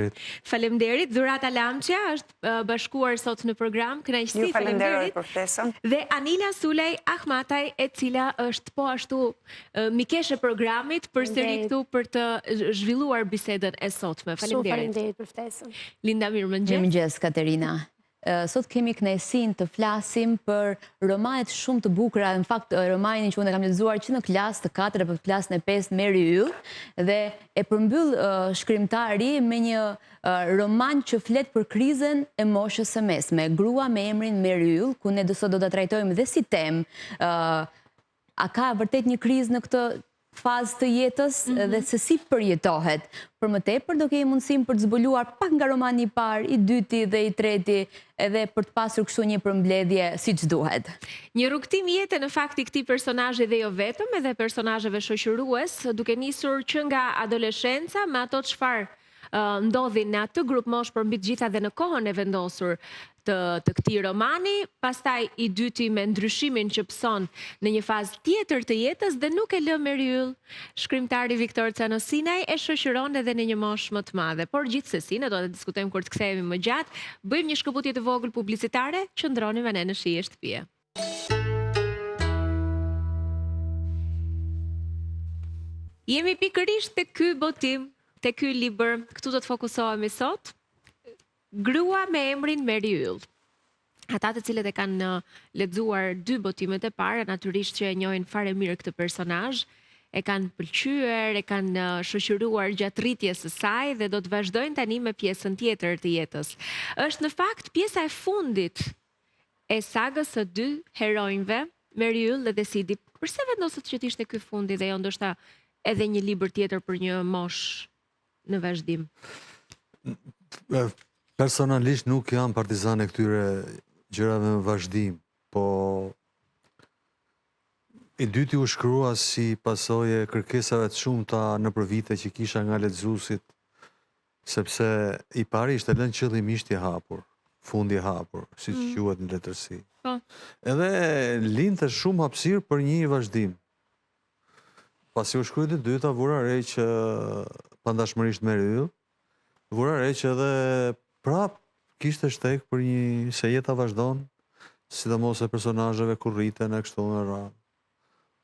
Faleminderit. Dhurata Lamçja është bashkuar sot në program. Kënaqësi, Falenderoj për ftesën. Dhe Anila Sulej Ahmataj, e cila është po ashtu mikeshe programit përsëri këtu për të zhvilluar bisedën e sotme. Faleminderit. Faleminderit për ftesën. Linda, mirëmëngjes. Mirëmëngjes, Katerina. Sot kemi kënaqësinë të flasim për romanet shumë të bukura, në fakt romanin që unë e kam lexuar që në klasë të 4 apo klasën e 5 Meri Yll, dhe e përmbyll shkrimtari me një roman që flet për krizën e moshës së mesme, grua me emrin Meri Yll, ku ne sot do ta trajtojmë dhe si temë. A ka vërtet një krizë në këtë fazë të jetës dhe se si përjetohet. Për më tepër do kemi mundësim për të zbuluar pak nga romani i parë, i dyti dhe i treti, edhe për të pasur kështu një përmbledhje siç duhet. Një rrugtim jete në fakt i këtij personazhi dhe jo vetëm, edhe personazheve shoqërues, duke nisur që nga adoleshenca me ato çfarë ndodhin në atë grup mosh për mbi të gjitha dhe në kohën e vendosur të këtij romani, pastaj i dyti me ndryshimin që pëson në një fazë tjetër të jetës dhe nuk e lë Meriull, shkrimtari Viktor Canosinaj e shoqëron edhe në një moshë më të madhe. Por gjithsesi, ne do të diskutojmë kur të kthehemi më gjatë, bëjmë një shkëputje të vogël publicitare, qëndroni me ne në Shije Shtëpie. Jemi pikërisht te ky botim, te ky libër, këtu do të fokusohemi sot. Grua me emrin Meriull. Ata të cilët e kanë lexuar 2 botimet e para, natyrisht që e njohin fare mirë këtë personazh, e kanë pëlqyer, e kanë shoqëruar gjatë rritjes së saj dhe do të vazhdojnë tani me pjesën tjetër të jetës. Është në fakt pjesa e fundit e sagës së 2 heronjve, Meriull dhe Sidi. Përse vendosët që të ishte ky fundi dhe jo ndoshta edhe një libër tjetër për një moshë në vazhdim? Personalisht nuk jam partizan e këtyre gjërave në vazhdim, po i dyti u shkrua si pasojë e kërkesave të shumta nëpër vite që kisha nga lexuesit, sepse i pari ishte lënë qëllimisht i hapur, fundi i hapur, siç quhet në letërsi. Po. Edhe linte shumë hapësirë për një vazhdim. Pasi u shkruajti e dyta, vura re që pandashmërisht Meriull, vura re që edhe prap kishte shtek për një se jeta vazhdon, sidomos e personazheve kur rriten e kështu me radhë.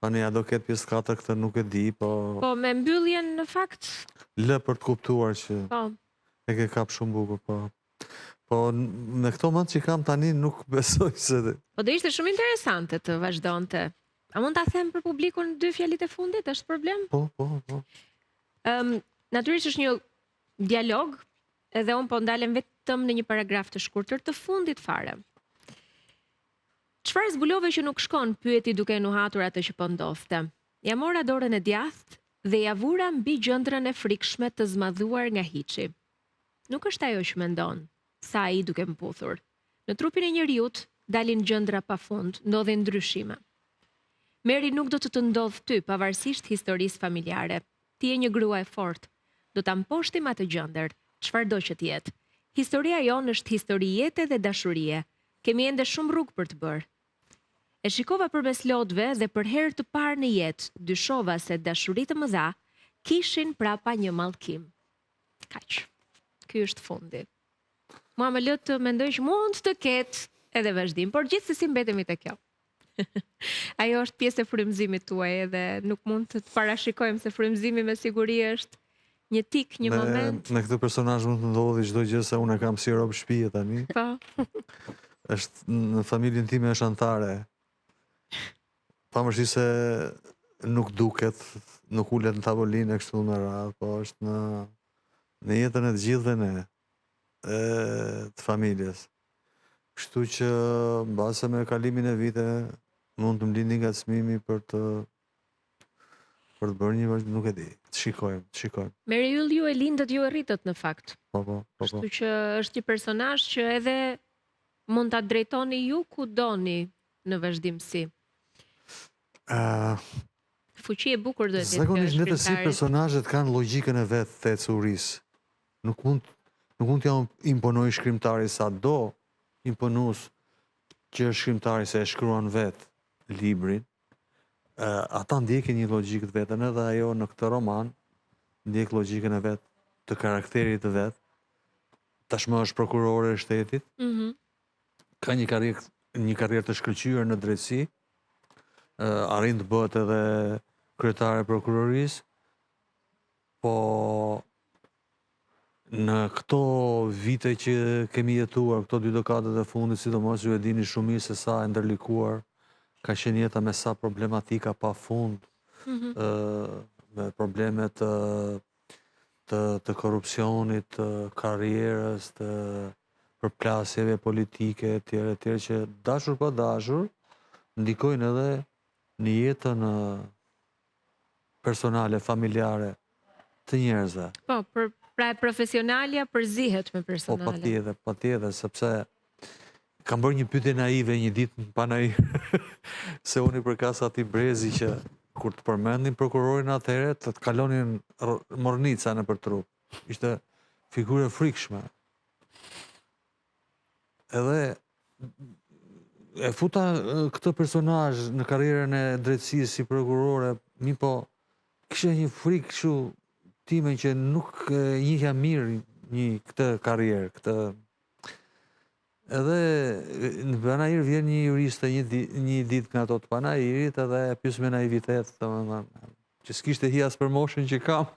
Tani a do ketë pjesë 4 këtë nuk e di, po Po me mbylljen në fakt, lë për të kuptuar që po. e ke kap shumë bukur, po. Po me këto mend që kam tani nuk besoj se Po do ishte shumë interesante të vazhdonte. A mund ta them për publikun 2 fjalit e fundit, është problem? po. Natyrisht është një dialog, edhe unë po ndalem vetëm në një paragraf të shkurtër të fundit fare. Çfarë zbulove që nuk shkon, pyeti duke nuhatur atë që po ndodhte. Ja mora dorën e djathtë dhe ja vura mbi gjendrën e frikshme të zmadhuar nga hiçi. Nuk është ajo që mendon, sa ai duke mputhur. Në trupin e njeriut dalin gjendra pafund, ndodhin ndryshime. Meri nuk do të ndodh ty pavarësisht historisë familjare. Ti je një grua e fortë. Do ta mposhtim atë gjendër, çfarëdo që të jetë. Historia jonë është histori jete dhe dashurie. Kemi ende shumë rrugë për të bërë. E shikova përmes lotëve dhe për herë të parë në jetë, dyshova se dashuritë të mëdha kishin prapa një mallkim. Kaq. Ky është fundi. Mua më lë të mendoj që mund të ketë edhe vazhdim, por gjithsesi mbetemi te kjo. Ajo është pjesë e frymëzimit tuaj edhe nuk mund të parashikojmë se frymëzimi me siguri është një tik, një moment. Me këtë personazh mund të ndodhi çdo gjë se unë e kam si rob shtëpie tani. Po. Është në familjen time është antare. Pavarësisht se nuk duket, nuk ulet në tavolinë e kështu me radhë, po është në jetën e të gjithëve ne, të familjes. Kështu që mbase me kalimin e vite mund të mlindi ngacmimi për të bërë një vazhdim, nuk e di. Të shikojmë. Meriull ju e lindët, ju e rritët në fakt. Po. Kështu që është një personazh që edhe mund ta drejtoni ju ku doni në vazhdimsi. Fuqi e bukur do të jetë. Zakonisht në si personazhet kanë logjikën e vet të ecurisë. Nuk mund t'ja imponoj shkrimtari sa do imponus që është shkrimtari se e shkruan vet librin. Ata ndjekin një logjikë të vetën, edhe ajo në këtë roman ndjek logjikën e vet të karakterit të vet. Tashmë është prokurore e shtetit. Ka një karrierë të shkëlqyer në drejtësi. Arrin të bëhet edhe kryetare e prokurorisë. Po në këto vite që kemi jetuar, këto 2 dekadet e fundit, sidomos ju e dini shumë mirë se sa e ndërlikuar ka qenë jeta me sa problematika pa fund, me probleme të korrupsionit, të karrierës, të përplasjeve politike, etj. Që dashur pa dashur ndikojnë edhe në jetën personale, familjare të njerëzve. Po, pra e profesionalja përzihet me Po, personale. patjetër, sepse kam bërë një pyetje naive një ditë pa naiv, se unë i përkas atij brezi që kur të përmendin prokurorin atëherë të kalonin mornica në për trup. Ishte figurë e frikshme. Edhe e futa këtë personazh në karrierën e drejtësisë si prokurore, po kishte një frikë kështu time që nuk e njihja mirë këtë karrierë, këtë. Edhe në panajir vjen një juriste një ditë nga ato të panajirit edhe e pyes me naivitet, domethënë, që s'kishte hi as për moshën që kam.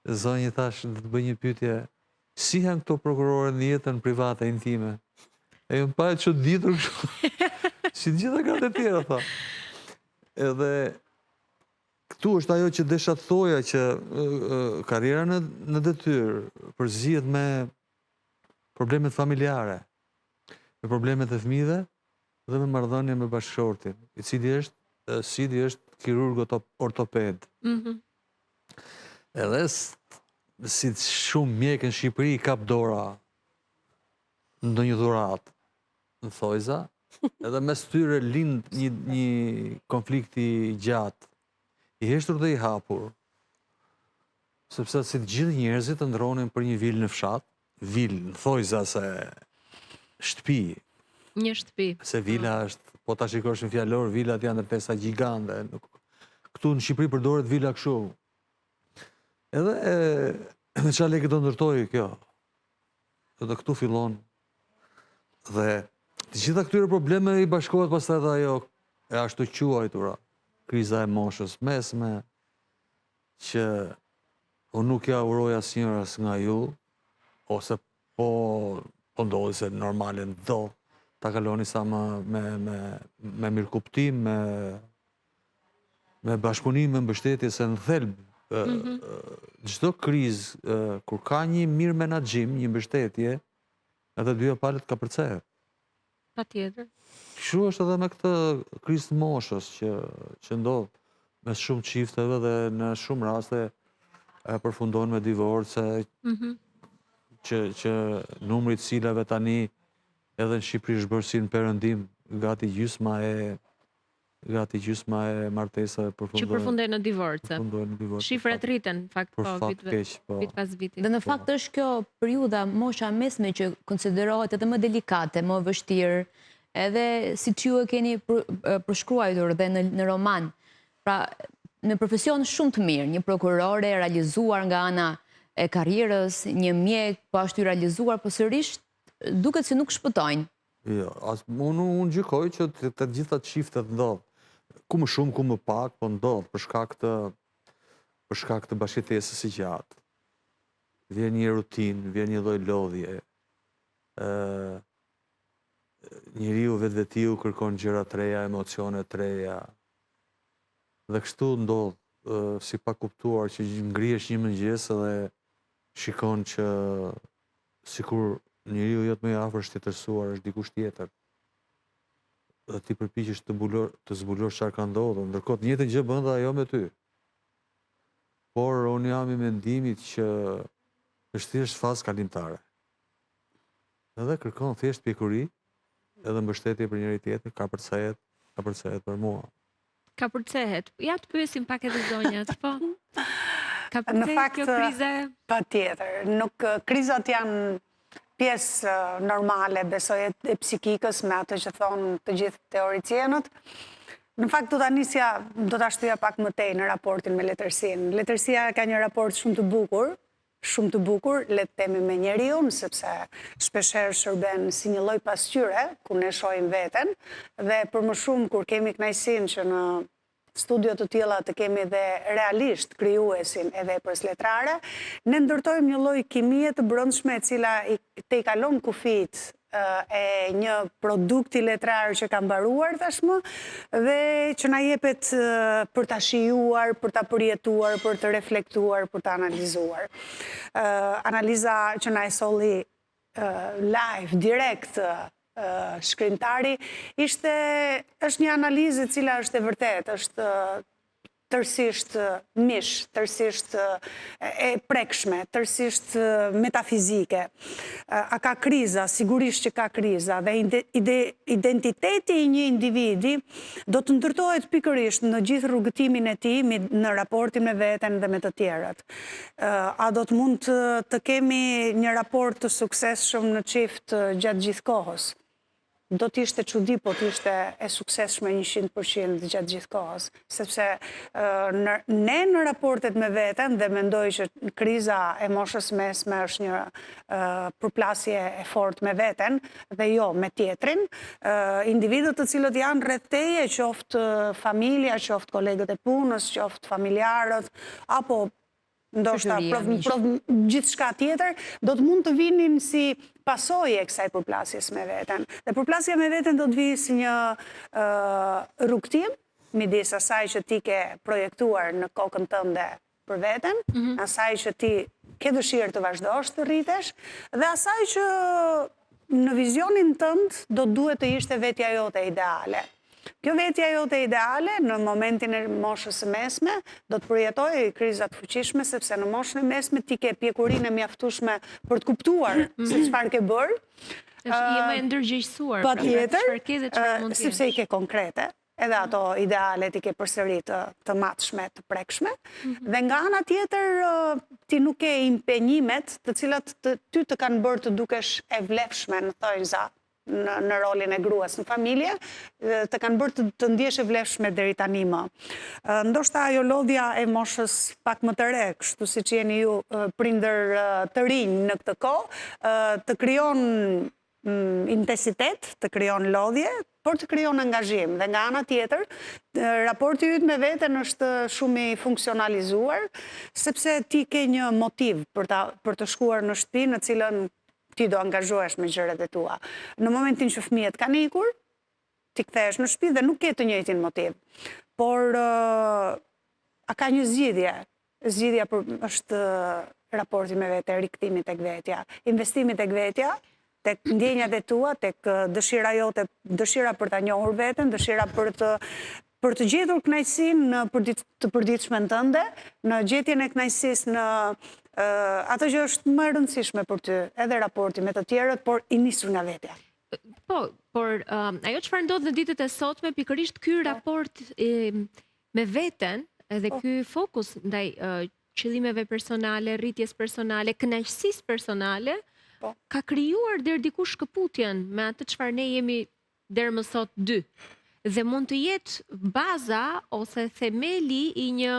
Zonjë thash, do të bëj një pyetje, si janë këto prokurorë në jetën private intime? E më pa e që ditur kështu, si gjitha gratë e tjera, tha. Edhe këtu është ajo që desha të thoja që karriera në detyrë përzihet me problemet familjare, me problemet e fëmijëve dhe me marrëdhënie me bashkëshortin, i cili është kirurg ortoped. Edhe si shumë mjekë në Shqipëri kap dora në ndonjë dhuratë në thojza, edhe mes tyre lind një konflikti gjatë, i heshtur dhe i hapur, sepse si të gjithë njerëzit të ndronin për një vilë në fshat, vilë në thojza se shtëpi. Një shtëpi. Se vila është, po ta shikosh në fjalor, vilat janë ndërtesa gjigande. Këtu në Shqipëri përdoret vila kështu. Edhe me çfarë lekë do ndërtojë kjo? Edhe këtu fillon. Dhe të gjitha këtyre probleme i bashkohet pastaj edhe ajo e ashtu quajtura kriza e moshës mesme, që unë nuk ja uroj asnjëras nga ju, ose po ndodhi se normale do ta kaloni sa me mirëkuptim, me bashkëpunim, me mbështetje, se në thelb çdo krizë kur ka një mirë menaxhim, një mbështetje, edhe dyja palët ka përcehet. Patjetër. Kështu është edhe me këtë krizë të moshës që ndodh mes shumë çifteve dhe në shumë raste përfundon me divorce, që numri të cilave tani edhe në Shqipëri është bërë si në perëndim, gati gjysma e martesave Që përfundojnë në divorce. Shifrat rriten, fakt, vit pas viti. Dhe në fakt është kjo periudha mosha mesme që konsiderohet edhe më delikate, më vështirë, edhe si që ju e keni përshkruajtur dhe në roman. Pra, në profesion shumë të mirë, një prokurore realizuar nga ana e karrierës, një mjek, po ashtu i realizuar, po sërish duket se nuk shpëtojnë. Jo, unë gjykoj që të gjitha çiftet ndodh. Ku më shumë, ku më pak, po ndodh për shkak të bashkëtesës së gjatë. Vjen një rutinë, vjen një lloj lodhje. Njeriu vetvetiu kërkon gjëra të reja, emocione të reja. Dhe kështu ndodh, si pa kuptuar, që ngrihesh një mëngjes dhe shikon që sikur njeriu jot më i afër shtetërsuar është dikush tjetër. Dhe ti përpiqesh të zbulosh çfarë ka ndodhur, ndërkohë të njëjtën gjë bën dhe ajo me ty. Por unë jam i mendimit që është thjesht fazë kalimtare. Edhe kërkon thjesht pjekuri, edhe mbështetje për njëri tjetër, ka përcehet për mua. Ka përcehet. Ja të pyesim pak edhe zonjat, po. Ka përcehet kjo krize? Patjetër. Nuk krizat janë pjesë normale, besoj e psikikës, me atë që thonë të gjithë teoricienët. Në fakt do ta shtyja pak më tej në raportin me letërsinë. Letërsia ka një raport shumë të bukur, le të themi me njeriun, sepse shpeshherë shërben si një lloj pasqyre ku ne shohim veten, dhe për më shumë kur kemi kënaqësinë që në studio të tilla të kemi dhe realisht krijuesin e veprës letrare, ne ndërtojmë një lloj kimie të brendshme e cila i kalon kufit e një produkti letrar që ka mbaruar tashmë dhe që na jepet për ta shijuar, për ta përjetuar, për të reflektuar, për ta analizuar. Analiza që na e solli live, direkt, shkrimtari, është një analizë e cila është e vërtet, është tërësisht mish, tërësisht e prekshme, tërësisht metafizike. A ka kriza, sigurisht që ka kriza, dhe identiteti i një individi do të ndërtohet pikërisht në gjithë rrugëtimin e tij në raportin me veten dhe me të tjerët. A do të mund të kemi një raport të suksesshëm në çift gjatë gjithë kohës? Do t'ishte çudi, po t'ishte e suksesshme 100% gjatë gjithë kohës, sepse ne në raportet me veten, dhe mendoj që kriza e moshës mesme është një përplasje e fortë me veten dhe jo me tjetrin, individët të cilët janë rreth teje, qoftë familja, qoftë kolegët e punës, qoftë familjarët, apo ndoshta gjithçka tjetër, do të mund të vinin si pasojë e kësaj përplasjes me veten. Dhe përplasja me veten do të vijë si një rrugtim midis asaj që ti ke projektuar në kokën tënde për veten, asaj që ti ke dëshirë të vazhdosh të rritesh, dhe asaj që në vizionin tënd do duhet të ishte vetja jote ideale. Kjo vetja jote ideale në momentin e moshës së mesme do të përjetojë krizat fuqishme, sepse në moshën e mesme ti ke pjekurinë e mjaftueshme për të kuptuar se çfarë ke bërë. Je më e ndërgjegjësuar. Patjetër, sepse i ke konkrete, edhe ato idealet i ke përsëri të matshme, të prekshme, dhe nga ana tjetër ti nuk ke impenjimet të cilat ty të kanë bërë të dukesh e vlefshme në thonjza në rolin e gruas në familje, të kanë bërë të ndjesh e vlefshme deri tani më. Ndoshta ajo lodhja e moshës pak më të re, kështu siç jeni ju prindër të rinj në këtë kohë, të krijon intensitet, të krijon lodhje, por të krijon angazhim. Dhe nga ana tjetër, raporti yt me veten është shumë i funksionalizuar, sepse ti ke një motiv për të shkuar në shtëpi në cilën ti do angazhohesh me gjërat e tua. Në momentin që fëmijët kanë ikur, ti kthehesh në shtëpi dhe nuk ke të njëjtin motiv. Por a ka një zgjidhje? Zgjidhja është raporti me vete, rikthimi tek vetja, investimi tek vetja, tek ndjenjat e tua, tek dëshira jote, dëshira për ta njohur veten, dëshira për të gjetur kënaqësinë në të përditshmen tënde, në gjetjen e kënaqësisë në ato që është më e rëndësishme për ty, edhe raporti me të tjerët, por i nisur nga vetja. Po, por ajo çfarë ndodh në ditët e sotme, pikërisht ky raport me veten, edhe ky fokus ndaj qëllimeve personale, rritjes personale, kënaqësisë personale, ka krijuar deri diku shkëputjen me atë çfarë ne jemi deri më sot dy. Dhe mund të jetë baza ose themeli i një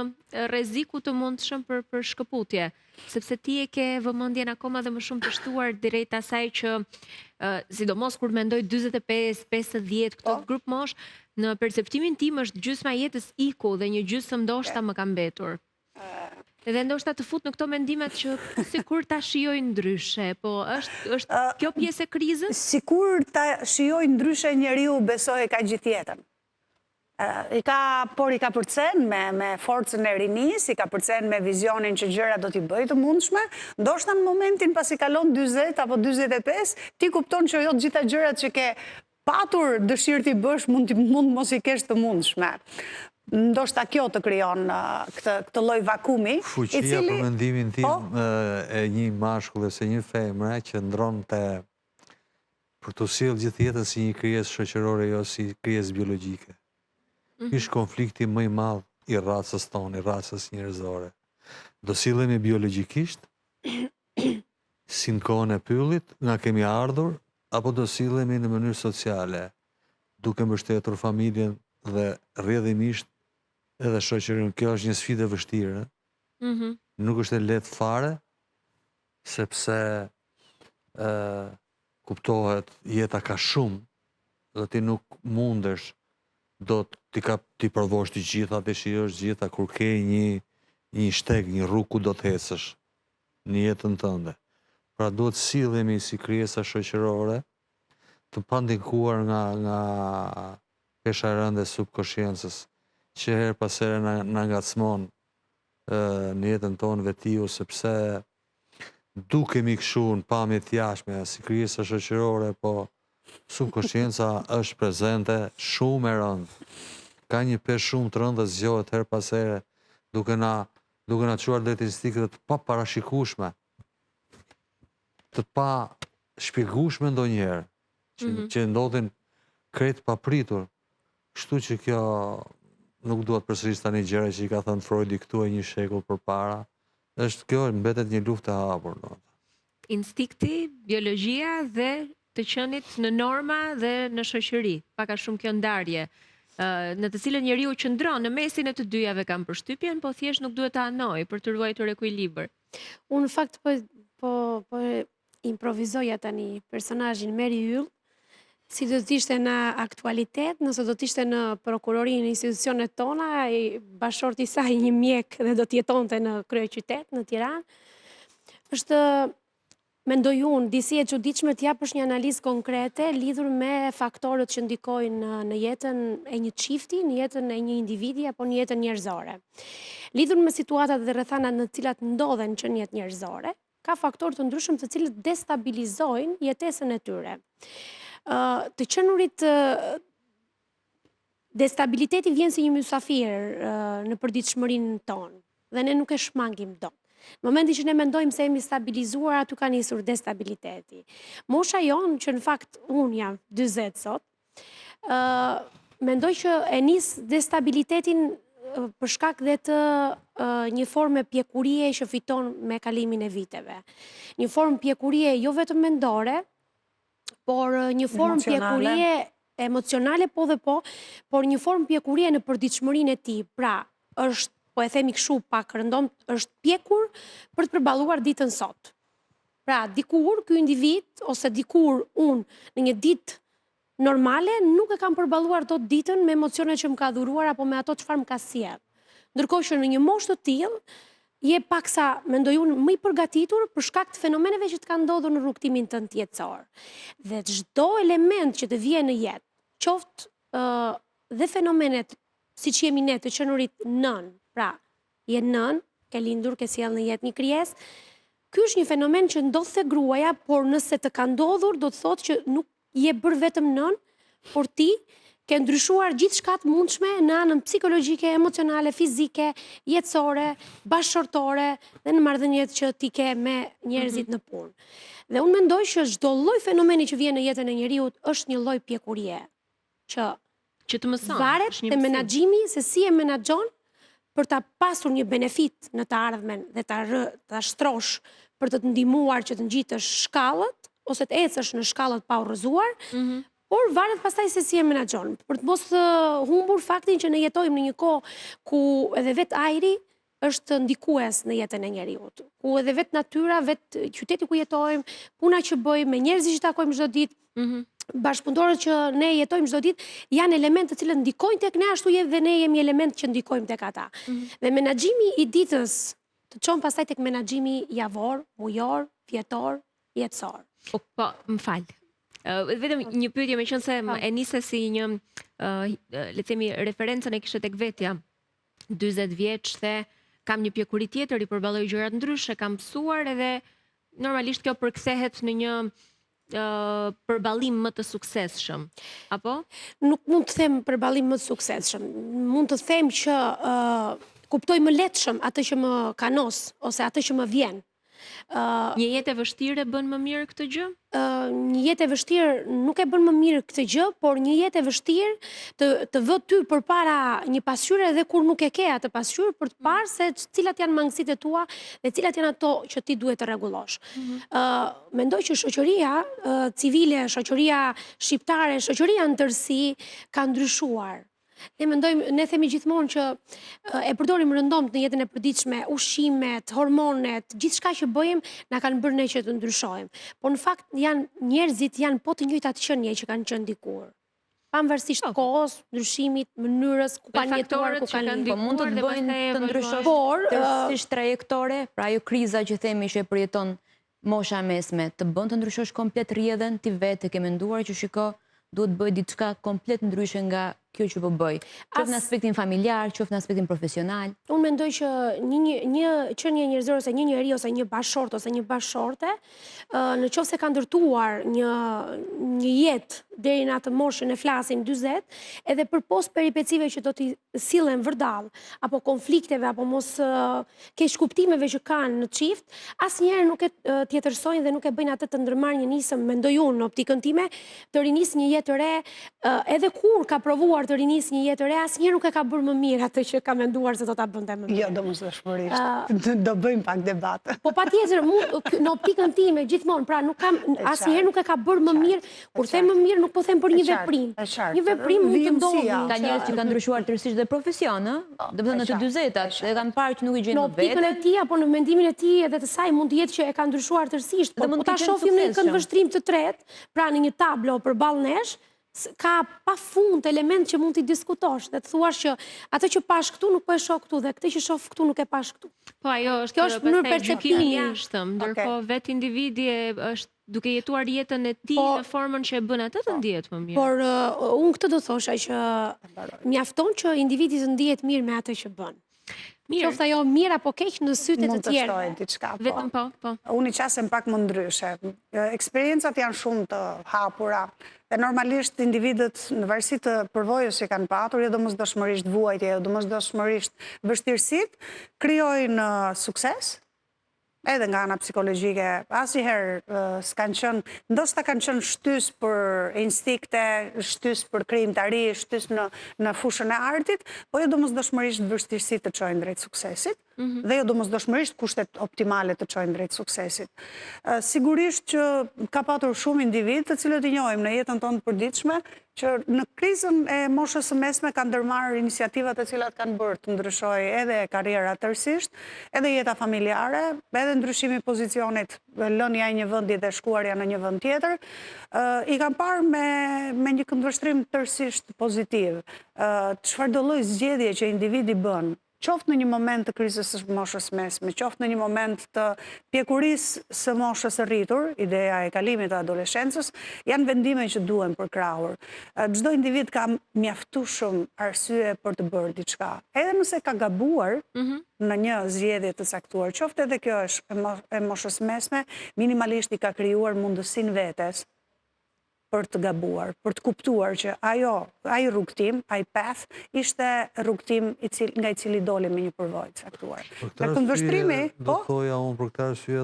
rreziku të mundshëm për shkëputje, sepse ti e ke vëmendjen akoma dhe më shumë të shtuar drejt asaj që sidomos kur mendoj 45, 50 këto grup mosh, në perceptimin tim është gjysma jetës iku dhe një gjysmë ndoshta më ka mbetur. Edhe ndoshta të fut në këto mendimet që sikur ta shijoj ndryshe, po është kjo pjesë e krizës? Sikur ta shijoj ndryshe njeriu besoj ka gjithë jetën. Por i ka përcen me forcën e rinis, i ka përcen me vizionin që gjëra do t'i bëj të mundshme, ndoshta në momentin pas i kalon 40 apo 45, ti kupton që jo të gjitha gjërat që ke patur dëshirë t'i bësh mund mos i kesh të mundshme. Ndoshta kjo të krijon këtë lloj vakumi. Fuqia për mendimin tim e një mashkull dhe se një femre që ndron për të sjellë gjithë jetën si një krijesë shoqërore, jo si krijesë biologjike. Ky është konflikti më i madh i racës tonë, i racës njerëzore. Do sillemi biologjikisht, si në kohën e pyllit, nga kemi ardhur, apo do sillemi në mënyrë sociale, duke mbështetur familjen dhe rrjedhimisht edhe shoqërinë. Kjo është një sfidë e vështirë. Nuk është e lehtë fare, sepse kuptohet jeta ka shumë dhe ti nuk mundesh do ti provosh të gjitha, të shijosh gjitha kur ke një shteg, një rrugë ku do të ecësh në jetën tënde. Pra duhet sillemi si krijesa shoqërore të pandikuar nga pesha e rënde subkonsciencës, që her pas here na ngacmon në jetën tonë vetiu, sepse dukemi kështu në pamje të jashtme si krijesa shoqërore, po subkonscienca është prezente shumë e rëndë. ka një peshë shumë të rëndë dhe zgjohet her pas here, duke na çuar drejt instikte të pa parashikueshme, të pa shpjegueshme ndonjëherë, që ndodhin krejt papritur. Kështu që kjo nuk duhet përsëris tani gjëra që i ka thënë Freudi këtu e një shekull përpara. Kjo mbetet një luftë e hapur. Instikti, biologjia dhe të qenit në norma dhe në shoqëri. Paka shumë kjo ndarje, në të cilën njeriu qëndron në mesin e të dyjave, kam përshtypjen, po thjesht nuk duhet ta anoj për të ruajtur ekuilibër. Unë në fakt po improvizoja tani personazhin Meri Yll, si do të ishte në aktualitet, nëse do të ishte në prokurorinë, në institucionet tona, bashorti i saj një mjek dhe do të jetonte në kryeqytet, në Tiranë. Është, mendoj unë, disi e çuditshme të japësh një analizë konkrete lidhur me faktorët që ndikojnë në jetën e një çifti, në jetën e një individi apo në jetën njerëzore. Lidhur me situatat dhe rrethanat në të cilat ndodhen që në jetë njerëzore, ka faktorë të ndryshëm të cilët destabilizojnë jetesën e tyre. Të qenurit, destabiliteti vjen si një mysafir në përditshmërinë tonë dhe ne nuk e shmangim dot. Në momentin që ne mendojmë se jemi stabilizuar, aty ka nisur destabiliteti. Mosha jonë, që në fakt unë jam 40 sot, mendoj që e nis destabilitetin për shkak dhe të një forme pjekurie që fiton me kalimin e viteve. Një formë pjekurie jo vetëm mendore, por një formë pjekurie emocionale po, por një formë pjekurie në përditshmërinë e tij. Pra, është, po e themi kështu pak rëndom, është pjekur për të përballuar ditën sot. Pra, dikur ky individ ose dikur unë në një ditë normale nuk e kam përballuar dot ditën me emocionet që më ka dhuruar apo me ato çfarë më ka sjell. Ndërkohë që në një moshë të tillë je paksa, mendoj unë, më i përgatitur për shkak të fenomeneve që të kanë ndodhur në rrugtimin tënd jetësor. Dhe çdo element që të vjen në jetë, qoftë dhe fenomenet siç jemi ne të qenurit nën, pra, je nën, ke lindur, ke sjell në jetë një krijesë. Ky është një fenomen që ndodh te gruaja, por nëse të ka ndodhur, do të thotë që nuk je bërë vetëm nën, por ti ke ndryshuar gjithë shkat mundshme në anën psikologjike, emocionale, fizike, jetësore, bashkëshortore dhe në marrëdhëniet që ti ke me njerëzit në punë. Dhe unë mendoj që çdo lloj fenomeni që vjen në jetën e njeriut është një lloj pjekurie, që të mëson. Varet e menaxhimi se si e menaxhon për ta pasur një benefit në të ardhmen dhe ta shtrosh për të ndihmuar që të ngjitësh shkallët ose të ecësh në shkallët pa urrëzuar. Por varet pastaj se si e menaxhon, për të mos humbur faktin që ne jetojmë në një kohë ku edhe vetë ajri është ndikues në jetën e njeriut, ku edhe vetë natyra, vetë qyteti ku jetojmë, puna që bëjmë, me njerëzit që takojmë çdo ditë, bashkëpunëtorët që ne jetojmë çdo ditë, janë elementë të cilët ndikojnë tek ne, ashtu dhe ne jemi element që ndikojmë tek ata. Dhe menaxhimi i ditës të çon pastaj tek menaxhimi javor, mujor, vjetor, jetësor. Po, më fal. Vetëm një pyetje, meqense e nise si një, le të themi, referencën e kishte tek vetja. 40 vjeç dhe kam një pjekuri tjetër, i përballoj gjërat ndryshe, kam mësuar edhe normalisht kjo përkthehet në një përballim më të suksesshëm. Apo? Nuk mund të them përballim më të suksesshëm. Mund të them që kuptoj më lehtëshëm atë që më kanos ose atë që më vjen. Një jetë e vështirë e bën më mirë këtë gjë? Një jetë e vështirë nuk e bën më mirë këtë gjë, por një jetë e vështirë të vë ty përpara një pasqyre edhe kur nuk e ke atë pasqyrë për të parë se cilat janë mangësitë tua dhe cilat janë ato që ti duhet të rregullosh. Mendoj që shoqëria civile, shoqëria shqiptare, shoqëria në tërësi ka ndryshuar. Ne themi gjithmonë që e përdorim rëndomt në jetën e përditshme, ushqimet, hormonet, gjithçka që bëjmë na kanë bërë ne që të ndryshojmë. Por në fakt njerëzit janë po të njëjtat qenie që kanë qenë dikur. Pavarësisht kohës, ndryshimit, mënyrës ku kanë jetuar, ku kanë Po mund të të bëjnë të ndryshosh tërësisht trajektore, pra ajo kriza që themi që e përjeton mosha e mesme, të bën të ndryshosh komplet rrjedhën ti vetë, ke menduar që shiko, duhet bëj diçka komplet ndryshe nga kjo që po bëj? Qoftë në aspektin familjar, qoftë në aspektin profesional? Unë mendoj që një njerëzor ose një njeri ose një bashkëshort ose një bashkëshorte, në qoftë se ka ndërtuar një jetë deri në atë moshën e flasim 40, edhe për post peripecive që do t'i sillen vërdall, apo konflikteve, apo mos keq kuptimeve që kanë në çift, asnjëherë nuk e tjetërsojnë dhe nuk e bëjnë atë të ndërmarrë një nisëm, mendoj unë në optikën time, të rinis një jetë të re, edhe kur ka provuar të rinis një jetë të re, asnjëherë nuk e ka bërë më mirë atë që ka menduar se do ta bënte më mirë. Jo, domosdoshmërisht. Do bëjmë pak debat. Po patjetër, në optikën time gjithmonë, pra asnjëherë nuk e ka bërë më mirë, kur them më mirë nuk po them për një veprim. Një veprim mund të ndodhë. Ka njerëz që kanë ndryshuar tërësisht dhe profesion, domethënë në të 40-at, e kanë parë që nuk i gjejnë në vetë. Në optikën e tij apo në mendimin e tij edhe të saj mund të jetë që e ka ndryshuar tërësisht, por po ta shohim në një këndvështrim të tretë, pra në një tablo përballë nesh, ka pafund element që mund t'i diskutosh dhe të thuash që atë që pash këtu nuk po e shoh këtu dhe këtë që shoh këtu nuk e pash këtu. Po ajo Kjo është mënyrë perceptimi jashtëm, ndërkohë vetë individi është duke jetuar jetën e tij në formën që e bën atë të ndihet më mirë. Por unë këtë do thosha që mjafton që individi të ndihet mirë me atë që bën. Qoftë ajo mirë apo keq në sytë të tjerë. Mund të shtojnë diçka, po. Vetëm po. Unë i qasem pak më ndryshe. Eksperiencat janë shumë të hapura, dhe normalisht individët në varësi të përvojës që kanë patur, jo domosdoshmërisht vuajtje, jo domosdoshmërisht vështirësit, krijojnë sukses, edhe nga ana psikologjike, asnjëherë s'kanë qenë, ndoshta kanë qenë shtys për instikte, shtys për krijimtari, shtys në fushën e artit, po jo domosdoshmërisht vështirësitë të çojnë drejt suksesit, dhe jo domosdoshmërisht kushtet optimale të çojnë drejt suksesit. Sigurisht që ka patur shumë individ të cilët i njohim në jetën tonë të përditshme, që në krizën e moshës së mesme kanë ndërmarrë iniciativat e cilat kanë bërë të ndryshojë edhe karriera tërësisht, edhe jeta familjare, edhe ndryshimi i pozicionit, lënia e një vendi dhe shkuarja në një vend tjetër, i kanë parë me një këndvështrim tërësisht pozitiv. Çfarëdo lloj zgjedhje që individi bën, qoftë në një moment të krizës së moshës mesme, qoftë në një moment të pjekurisë së moshës së rritur, ideja e kalimit të adoleshencës, janë vendime që duhen përkrahur. Çdo individ ka mjaftueshëm arsye për të bërë diçka. Edhe nëse ka gabuar në një zgjedhje të caktuar, qoftë edhe kjo është e moshës mesme, minimalisht i ka krijuar mundësinë vetes për të gabuar, për të kuptuar që ai rrugtim, ai path, ishte rrugtim nga i cili doli me një përvojë të caktuar. Për këtë thoja unë për këtë arsye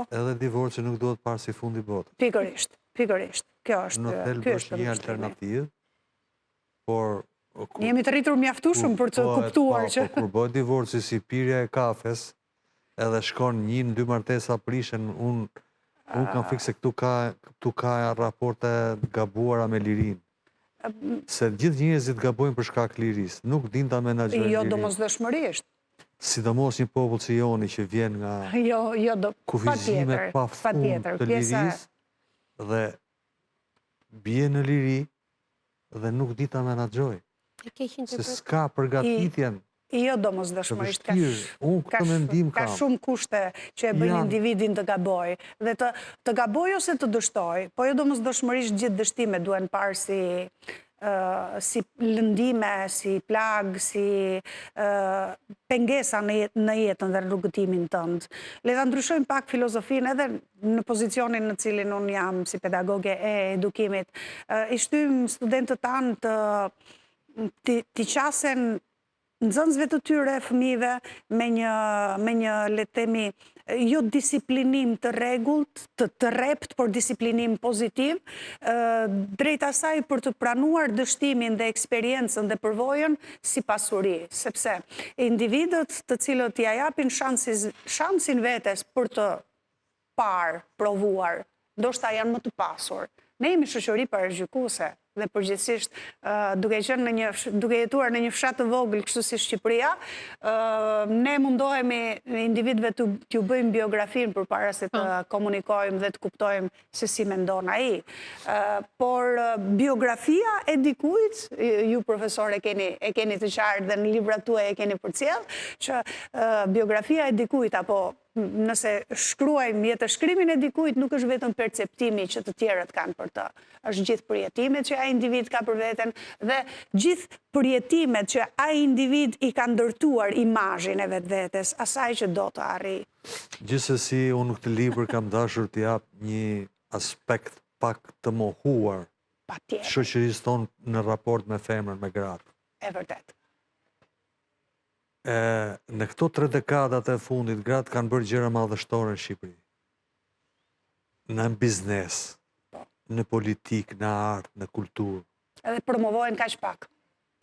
edhe divorci nuk duhet parë si fundi botës. Pikërisht. Kjo është në thelb është një alternativë, por jemi të rritur mjaftueshëm për të kuptuar që kur bëhet divorci si pirja e kafes, edhe shkon 1-2 martesa prishen, unë kam fikse këtu ka raporte gabuara me lirin. Se gjithë njerëzit gabojnë për shkak lirisë, nuk din ta menaxhojnë lirin. Jo domosdoshmërisht. Sidomos një popull si joni që vjen nga kufizime pa fund të lirisë dhe bie në liri dhe nuk di ta menaxhojë. Se s'ka përgatitjen. Jo domosdoshmërisht, ka ka shumë kushte që e bëjnë individin të gaboj, dhe të gaboj ose të dështoj, po jo domosdoshmërisht gjithë dështime duhen parë si lëndime, si plag, si pengesa në jetën dhe rrugëtimin tënd. Le ta ndryshojmë pak filozofinë edhe në pozicionin në cilin unë jam si pedagoge e edukimit. I shtym studentët tanë të qasen nxënësve të tyre fëmijëve me një le të themi jo disiplinim të rregullt, të rrept, por disiplinim pozitiv, drejt asaj për të pranuar dështimin dhe eksperiencën dhe përvojën si pasuri, sepse individët të cilët ja japin shansin vetes për të parë, provuar, ndoshta janë më të pasur. Ne jemi shoqëri parajgjykuese dhe përgjithsisht duke jetuar në një fshat të vogël kështu si Shqipëria, ne mundohemi individëve t'ju bëjmë biografinë përpara se të komunikojmë dhe të kuptojmë se si mendon ai. Por biografia e dikujt, ju profesor e keni të qartë dhe në librat tuaja e keni përcjell, që biografia e dikujt apo nëse shkruajmë jetë shkrimin e dikujt, nuk është vetëm perceptimi që të tjerët kanë për të. Është gjithë përjetimet që ai individ ka për veten dhe gjithë përjetimet që ai individ i ka ndërtuar imazhin e vetvetes, asaj që do të arrijë. Gjithsesi, unë në këtë libër kam dashur të jap një aspekt pak të mohuar Patjetër, shoqërisë tonë në raport me femrën, me gratë. e vërtet. Në këto 3 dekadat e fundit, gratë kanë bërë gjëra madhështore në Shqipëri. Në biznes, në politikë, në art, në kulturë. Edhe promovohen kaq pak.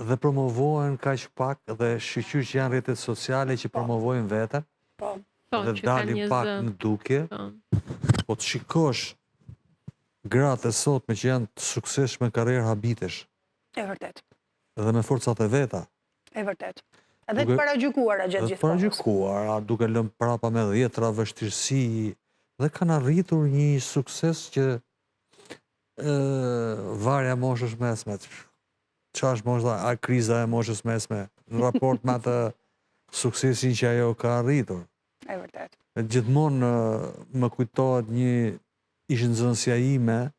Dhe promovohen kaq pak dhe shqyqyr që janë rrjetet sociale që promovojnë veten Po, dhe që kanë dalin një pak zë. në dukje. Po të shikosh gratë e sotme që janë të suksesshme në karrierë habitesh e vërtet. dhe me forcat e veta. E vërtet. Edhe të paragjykuara gjatë Dhe të gjithë kohës. paragjykuara, duke lënë prapa me dhjetra vështirësi dhe kanë arritur një sukses që varja moshës mesme. Qa është mosha, a kriza e moshës mesme në raport me atë suksesin që ajo ka arritur. E vërtet. Gjithmonë më kujtohet një ishëndzënësja ime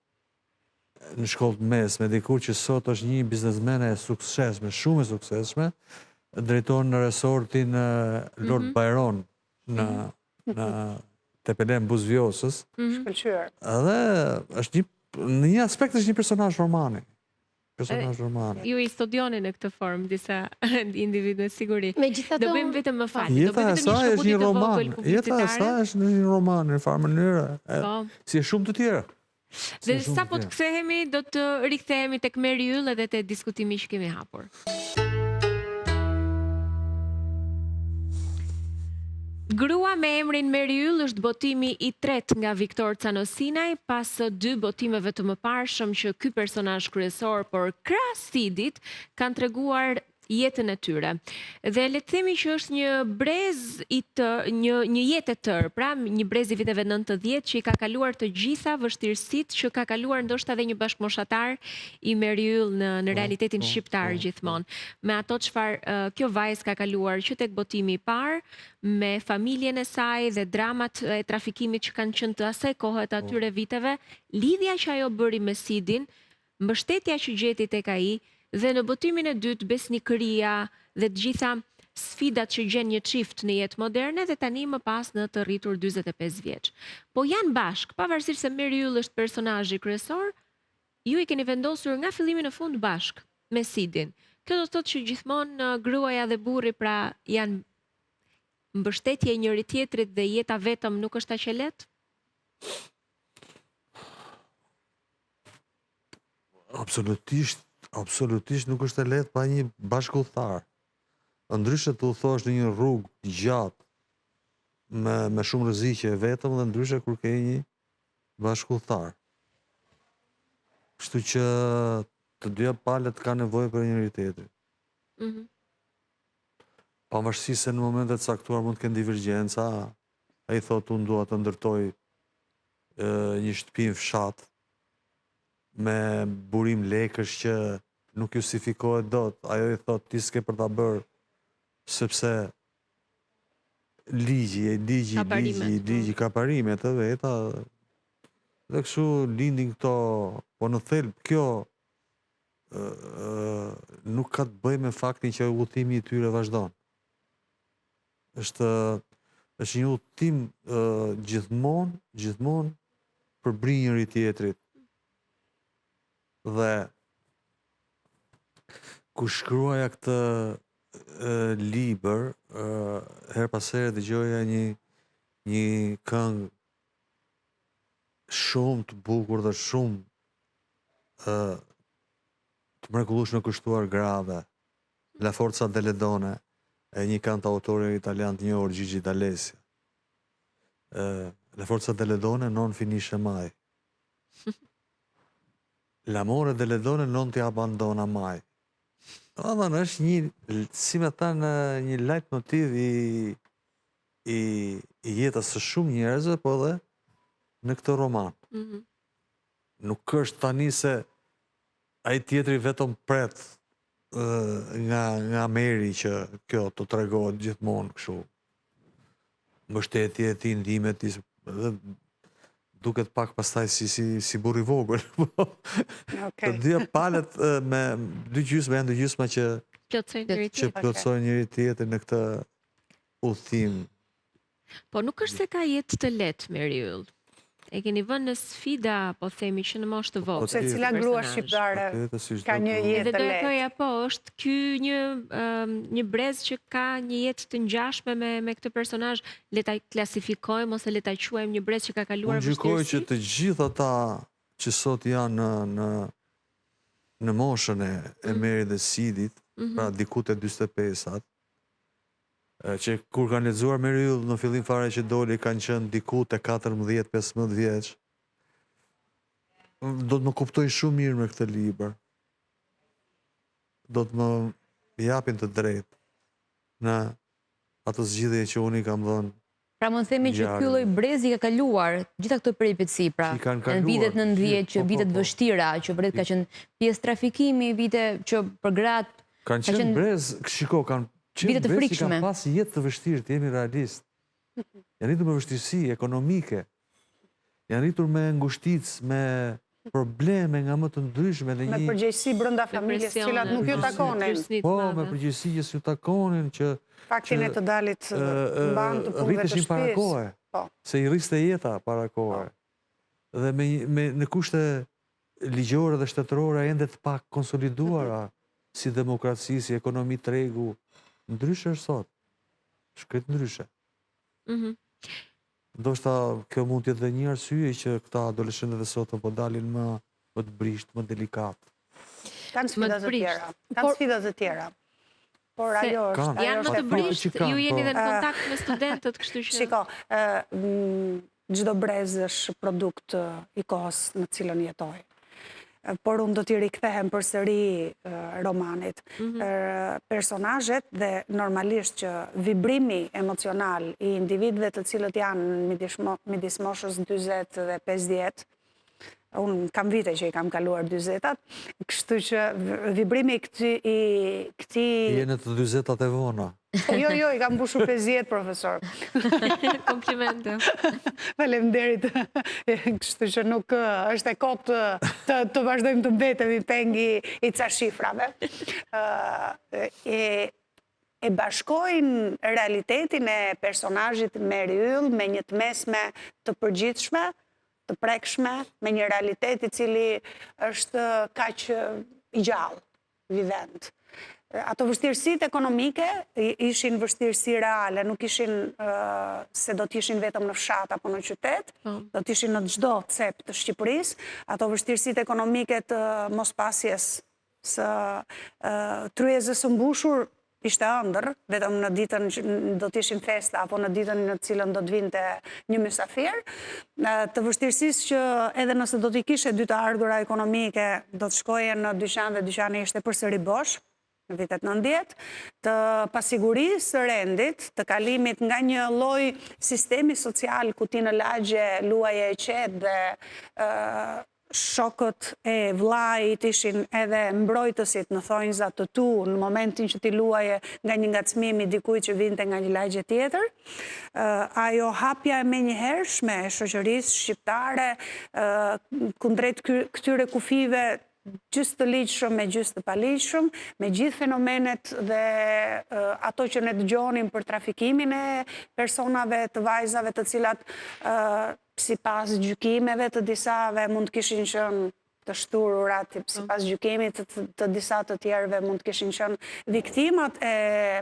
në shkollë mesme, dikur që sot është një biznesmene e suksesshme, shumë e suksesshme, drejton në resortin Lord Byron në Tepelen Buzvjosës. Shkëlqyer. Edhe është në një aspekt është një personazh romani. Ju i studioni në këtë formë disa individ me siguri. Megjithatë, Do bëjmë vetëm më fal. Do Jeta bëjmë e vetëm një saj është shkëputje një të roman. vogël Jeta e publicitare. saj është një roman në farë mënyrë. Po. Si e shumë të tjera. Dhe sa po të kthehemi, do të rikthehemi tek Meri Yll edhe te diskutimi që kemi hapur. Grua me emrin Meri Yll është botimi i 3 nga Viktor Canosinaj, pas 2 botimeve të mëparshëm që ky personazh kryesor, por krahas Sidit, kanë treguar jetën e tyre. Dhe le të themi që është një brez një jetë e tërë, pra një brez i viteve 90 që i ka kaluar të gjitha vështirësitë që ka kaluar ndoshta edhe një bashkëmoshatar i Meri Yll në realitetin shqiptar gjithmonë. Me ato çfarë kjo vajzë ka kaluar që tek botimi i parë, me familjen e saj dhe dramat e trafikimit që kanë qenë të asaj kohe të atyre viteve, lidhja që ajo bëri me Sidin, mbështetja që gjeti tek ai, dhe në botimin e dytë besnikëria dhe të gjitha sfidat që gjen një çift në jetë moderne dhe tani më pas në të rritur 45 vjeç. Po janë bashk, pavarësisht se Meri Yll është personazhi kryesor, ju i keni vendosur nga fillimi në fund bashk me Sidin. Kjo do të thotë që gjithmonë gruaja dhe burri pra janë mbështetje njëri tjetrit dhe jeta vetëm nuk është aq e lehtë? Absolutisht nuk është e lehtë pa një bashkëudhëtar. Ndryshe të udhëtohesh në një rrugë gjatë me shumë rreziqe vetëm dhe ndryshe kur ke një bashkëudhëtar. Kështu që të dyja palët kanë nevojë për njëri tjetrin. Pavarësisht se në momentet caktuar mund të kenë divergjenca, ai thotë unë dua të ndërtoj një shtëpi në fshat me burim lekësh që nuk justifikohet dot. Ajo i thot ti s'ke për ta bërë sepse ligji ka parime të veta. Dhe kështu lindin këto, po në thelb kjo nuk ka të bëjë me faktin që udhëtimi i tyre vazhdon. Është një udhëtim gjithmonë për bri njëri tjetrit. Dhe kur shkruaja këtë libër, her pas here dëgjoja një këngë shumë të bukur dhe shumë të mrekullueshme kushtuar grave, La Forza delle Donne, e një kantautore italian të njohur Gigi D'Alessio. La Forza delle Donne non finisce mai. L'amore delle donne non ti abbandona mai. Domethënë është një, si me thënë, një leitmotiv i jetës së shumë njerëzve, po edhe në këtë roman. Nuk është tani se ai tjetri vetëm pret nga Meri që kjo të tregohet gjithmonë kështu. mbështetje e tij, ndihmet e tij, dhe duket pak pastaj si burr i vogël. Të dyja palët me dy gjysma janë dy gjysma që plotësojnë njëri tjetrin në këtë udhtim. Po nuk është se ka jetë të lehtë Meri Yll. E keni vënë në sfida, po themi që në moshë të vogël. Se cila grua shqiptare ka një jetë të lehtë. Edhe do lehtë. thoja po, është ky një brez që ka një jetë të ngjashme me këtë personazh, le ta klasifikojmë ose le ta quajmë një brez që ka kaluar vështirësi. Unë gjykoj që të gjithë ata që sot janë në moshën e Merit dhe Sidit, pra diku te 45-at, që kur kanë lexuar Meri Yll në fillim fare që doli kanë qenë diku te 14-15 vjeç, do të më kuptoj shumë mirë me këtë libër. Do të më japin të drejtë në ato zgjidhje që unë i kam dhënë. Pra mund themi që ky lloj brezi ka kaluar gjitha këto peripeci, pra në vitet 90, që vitet vështira, që vërtet ka qenë pjesë trafikimi, vite që për gratë kanë qenë brez, shiko, kanë vite të brez që frikshme. kanë pas jetë të vështirë, të jemi realist. Janë rritur me vështirësi ekonomike, janë rritur me ngushtic, me probleme nga më të ndryshme. Me përgjegjësi brenda familjes, cilat nuk ju takonin. Po, me përgjegjësi që s'ju takonin, që Faktin e të dalit mban të punëve të rriteshin para shtëpisë. kohe, se i rriste jeta para kohe. Dhe në kushte ligjore dhe shtetërore ende të pak konsoliduara, si demokraci, si ekonomi tregu, ndryshe është sot. Shkret ndryshe. Ndoshta kjo mund t'jetë dhe një arsye që këta adoleshentët e sotëm po dalin më të brisht, më delikat. Kanë sfida të tjera. Kanë sfida të tjera. Por ajo është... Janë më të brisht, ju jeni dhe në kontakt me studentët, kështu që... Shiko, çdo brez është produkt i kohës në cilën jetoj. Por unë do t'i rikthehem përsëri romanit. Personazhet dhe normalisht që vibrimi emocional i individëve të cilët janë midis moshës 40 dhe 50, unë kam vite që i kam kaluar 40-at, kështu që vibrimi këti... Jene të 40-at e vona. Jo, i kam mbushur 50, profesor. Komplimente. Faleminderit. Kështu që nuk është e kotë të vazhdojmë të mbetemi pengi i ca shifrave. E bashkojnë realitetin e personazhit Meri Yll me një të mesme të përgjithshme, të prekshme, me një realitet i cili është kaq i gjallë, vivent. Ato vështirësit ekonomike ishin vështirësi reale, nuk ishin se do t'ishin vetëm në fshat apo në qytet, do t'ishin në çdo cep të Shqipërisë. Ato vështirësit ekonomike të mospasjes së tryezës së mbushur ishte ëndër, vetëm në ditën do t'ishin festa apo në ditën në cilën do t'vinte një mysafir, të vështirësisë që edhe nëse do t'i kishe dy të ardhura ekonomike, do të shkoje në dyqan dhe dyqani ishte përsëri bosh, në vitet 90, të pasigurisë së rendit, të kalimit nga një lloj sistemi social ku ti në lagje luaje e qetë dhe shokët e vllajit ishin edhe mbrojtësit në thonjza të tu në momentin që ti luaje nga një ngacmimi dikujt që vinte nga një lagje tjetër. Ajo hapja e menjëhershme e shoqërisë shqiptare kundrejt këtyre kufive gjysë të ligjshëm me gjysë të paligjshëm, me gjithë fenomenet dhe ato që ne dëgjonim për trafikimin e personave, të vajzave të cilat sipas gjykimeve të disave mund të kishin qenë të shturura, sipas gjykimit të disa të tjerëve mund të kishin qenë viktimat e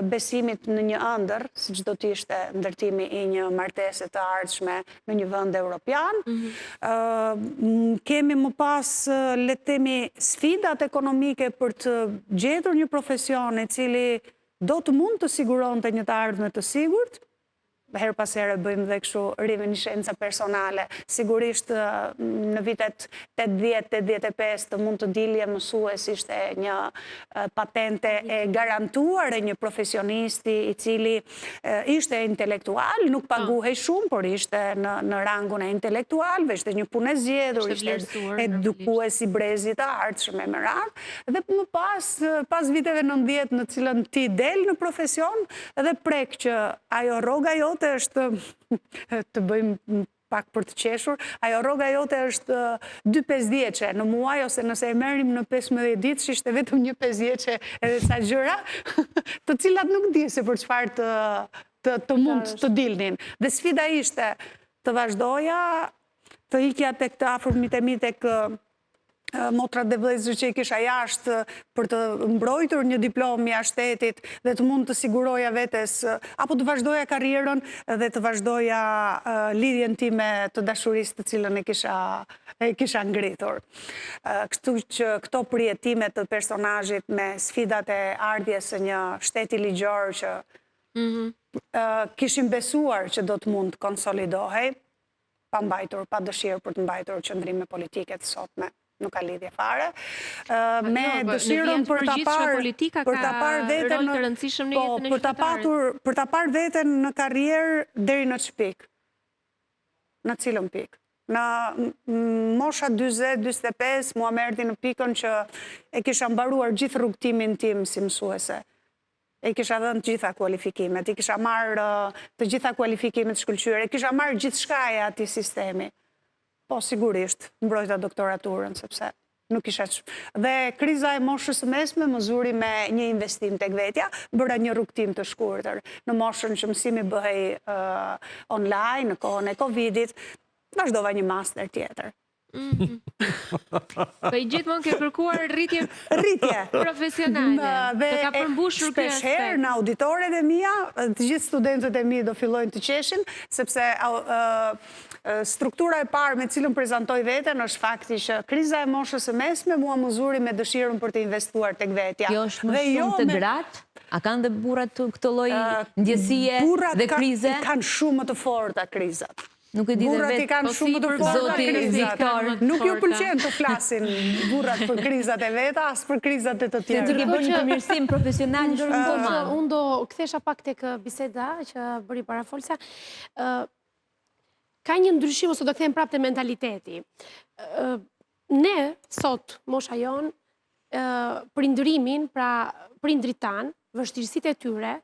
besimit në një ëndër, siç do të ishte ndërtimi i një martese të ardhshme në një vend evropian. Kemi më pas, le të themi, sfidat ekonomike për të gjetur një profesion i cili do të mund të siguronte një të ardhme të sigurt. Her pas here bëjmë dhe kështu reminiscenca personale. Sigurisht në vitet 80-85 të mund të dilje mësues ishte një patente e garantuar e një profesionisti i cili ishte intelektual, nuk paguhej shumë, por ishte në rangun e intelektualve, ishte një punë e zgjedhur, ishte edukues i brezit të ardhshëm me radhë, dhe më pas viteve 90 në cilën ti del në profesion dhe prek që ajo rroga jote jote është, të bëjmë pak për të qeshur, ajo rroga jote është 2-5 vjeqe në muaj, ose nëse e merrim në 15 ditë, që ishte vetëm një 5 vjeqe edhe ca gjëra, të cilat nuk di se për çfarë të mund të dilnin. Dhe sfida ishte të vazhdoja, të ikja tek të afërmit e mi tek motrat dhe vëllezër që i kisha jashtë për të mbrojtur një diplomë jashtë shtetit dhe të mund të siguroja vetes, apo të vazhdoja karrierën dhe të vazhdoja lidhjen time të dashurisë të cilën e kisha ngritur. Kështu që këto përjetime të personazhit me sfidat e ardhjes së një shteti ligjor që kishim besuar që do të mund të konsolidohej, pa mbajtur, pa dëshirë për të mbajtur qëndrime politike të sotme. Nuk ka lidhje fare. Me dëshirën për ta parë veten për ta parë veten në karrierë deri në ç'pik. Në cilën pik? Në mosha 40-45 mua më erdhi në pikën që e kisha mbaruar gjithë rrugtimin tim si mësuese. E kisha dhënë të gjitha kualifikimet, i kisha marrë të gjitha kualifikimet shkëlqyer, e kisha marrë gjithçka e atij sistemi. Po, sigurisht, mbrojta doktoraturën, sepse nuk isha Dhe kriza e moshës së mesme më zuri me një investim tek vetja, bëra një rrugtim të shkurtër. Në moshën që mësimi bëhej online, në kohën e Covidit, vazhdova një master tjetër. Po i gjithmonë ke kërkuar rritje profesionale. Dhe të ka përmbushur kjo aspekt. Shpeshherë në auditoret e mia, të gjithë studentët e mi do fillojnë të qeshin, sepse struktura e parë me cilën prezantoj veten është fakti që kriza e moshës së mesme mua më zuri me dëshirën për të investuar tek vetja. Kjo është më shumë të gratë? A kanë dhe burrat këtë lloj ndjesie dhe krize? Burrat kanë shumë më të forta krizat. Nuk e di dhe vetë, kanë shumë më të forta krizat. Nuk ju pëlqen të flasin burrat për krizat e veta, as për krizat e të tjerë. Se ti ke bërë një përmirësim profesional shumë të madh. Unë do kthesha pak tek biseda që bëri parafolsa. Ka një ndryshim, ose do kthejmë prapë te mentaliteti. Ne, sot, mosha jon, prindërimin, pra prindrit tanë, vështirësitë e tyre,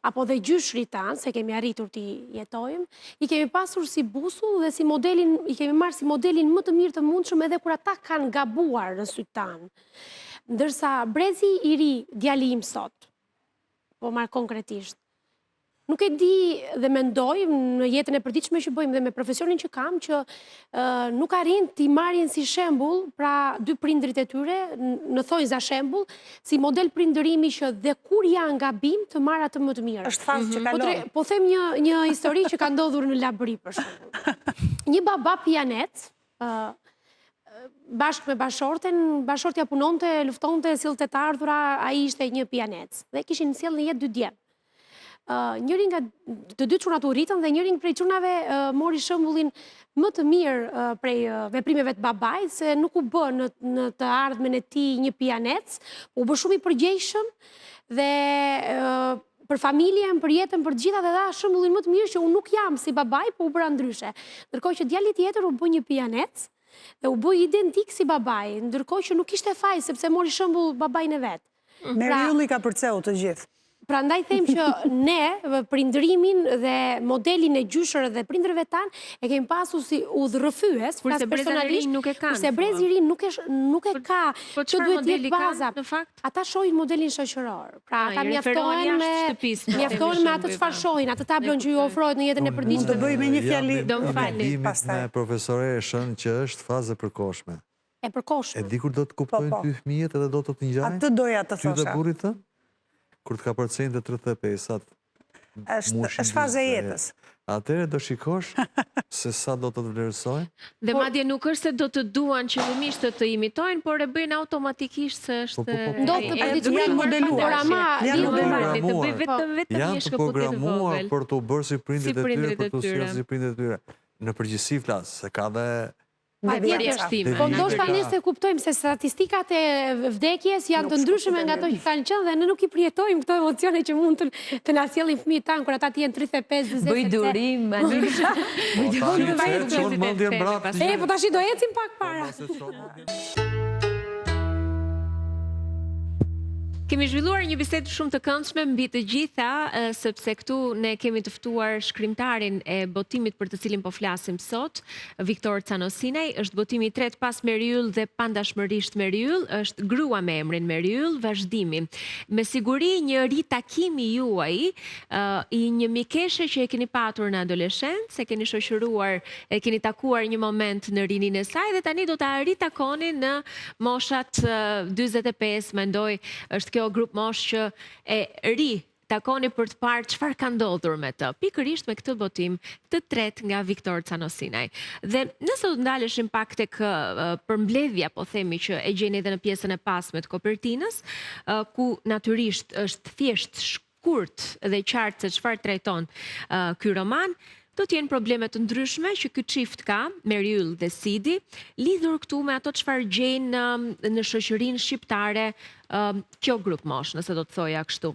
apo dhe gjyshrit tanë, se kemi arritur t'i jetojmë, i kemi pasur si busull dhe si modelin, i kemi marrë si modelin më të mirë të mundshëm edhe kur ata kanë gabuar në sytë tanë. Ndërsa brezi i ri, djali im sot, po marrë konkretisht, nuk e di dhe mendoj në jetën e përditshme që bëjmë dhe me profesionin që kam, që nuk arrin t'i marrin si shembull, pra dy prindrit e tyre, në thonjza shembull, si model prindërimi që dhe kur janë gabim të marrë atë më të mirë. Është fazë që kalon. Po them një histori që ka ndodhur në Labëri për shembull. Një baba pianet, bashkë me bashorten, bashortja punonte, luftonte, sillte të ardhura, ai ishte një pianec. Dhe kishin sjellë në jetë 2 djem. Njëri nga të dy çunat u rritën dhe njëri prej çunave mori shembullin më të mirë prej veprimeve të babait, se nuk u bë në të ardhmen e tij një pianec, u bë shumë i përgjegjshëm dhe për familjen, për jetën, për të gjitha, dhe dha shembullin më të mirë që unë nuk jam si babai, po u bëra ndryshe. Ndërkohë që djali tjetër u bë një pianec dhe u bë identik si babai, ndërkohë që nuk kishte faj sepse mori shembull babain e vet. Merylli ka përceu të gjithë. Pra ndaj them që ne, prindërimin dhe modelin e gjyshërë dhe prindrëve tanë, e kemi pasu si udhërrëfyes, kurse breza e ri nuk e kanë. Kurse brezi i ri nuk e ka, që duhet jetë baza. Ata shohin modelin shoqëror. Pra ata mjaftohen me atë çfarë shohin, atë tablon që ju ofrohet në jetën e përditshme. Mund të bëj me një fjali. Do më falni. Me profesoreshën që është fazë e përkohshme. E përkohshme. E di kur do të kuptojnë ty fëmijët edhe do të të ngjajnë? Atë doja të thosha. Ty dhe burrit të? Kur të ka përcejnë të 35-at. Është fazë e jetës. Atëre do shikosh se sa do të të vlerësojnë. Dhe madje nuk është se do të duan qëllimisht të imitojnë, por e bëjnë automatikisht se është... Ndodhë të përditshme modeluar. Janë të programuar për të bërë si prindit e tyre, për të sjellë si prindit e tyre. Në përgjithësi flas, se ka dhe... Po ndoshta ne se kuptojmë se statistikat e vdekjes janë të ndryshme nga ato që kanë qenë dhe ne nuk i përjetojmë këto emocione që mund të na sjellin fëmijët tanë kur ata të jenë 35-40. Bëj durim, po tash do ecim pak para. Kemi zhvilluar një bisedë shumë të këndshme mbi të gjitha, sepse këtu ne kemi të ftuar shkrimtarin e botimit për të cilin po flasim sot, Viktor Canosinaj. Është botimi i tretë pas Meriull dhe pandashmërisht Meriull, është grua me emrin Meriull, vazhdimi. Me siguri një ritakimi juaj, i një mikeshe që e keni patur në adoleshencë, e keni shoqëruar, e keni takuar një moment në rinin e saj dhe tani do ta ritakoni në moshat 45, mendoj, është kjo grup mosh që e ri takoni për të parë çfarë ka ndodhur me të, pikërisht me këtë botim të tretë nga Viktor Canosinaj. Dhe nëse do të ndaleshim pak tek përmbledhja, po themi, që e gjeni edhe në pjesën e pasme të kopertinës, ku natyrisht është thjesht shkurt dhe qartë se çfarë trajton ky roman, do t'jenë probleme të ndryshme që ky çift ka, Meriull dhe Sidi, lidhur këtu me ato çfarë gjejnë në shoqërinë shqiptare kjo grup mosh, nëse do të thoja kështu.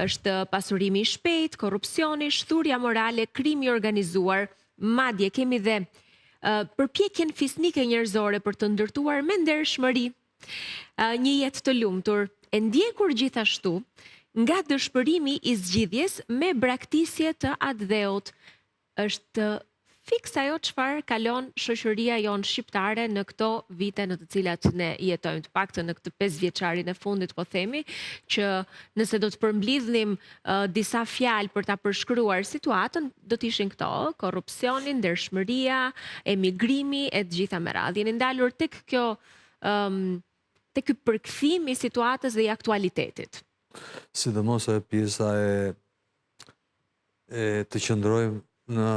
Është pasurimi i shpejt, korrupsioni, shturja morale, krimi i organizuar, madje kemi dhe përpjekjen fisnike njerëzore për të ndërtuar me ndershmëri një jetë të lumtur, e ndjekur gjithashtu nga dëshpërimi i zgjidhjes me braktisje të atdheut. Është fiks ajo çfarë kalon shoqëria jonë shqiptare në këto vite në të cilat ne jetojmë, të paktën në këtë 5 vjeçarin e fundit, po themi, që nëse do të përmbledhnim disa fjalë për ta përshkruar situatën, do të ishin këto: korrupsioni, ndershmëria, emigrimi e të gjitha me radhë. Jeni ndalur tek kjo tek ky përkthim i situatës dhe i aktualitetit. Sidomos ajo pjesa e të qëndrojmë në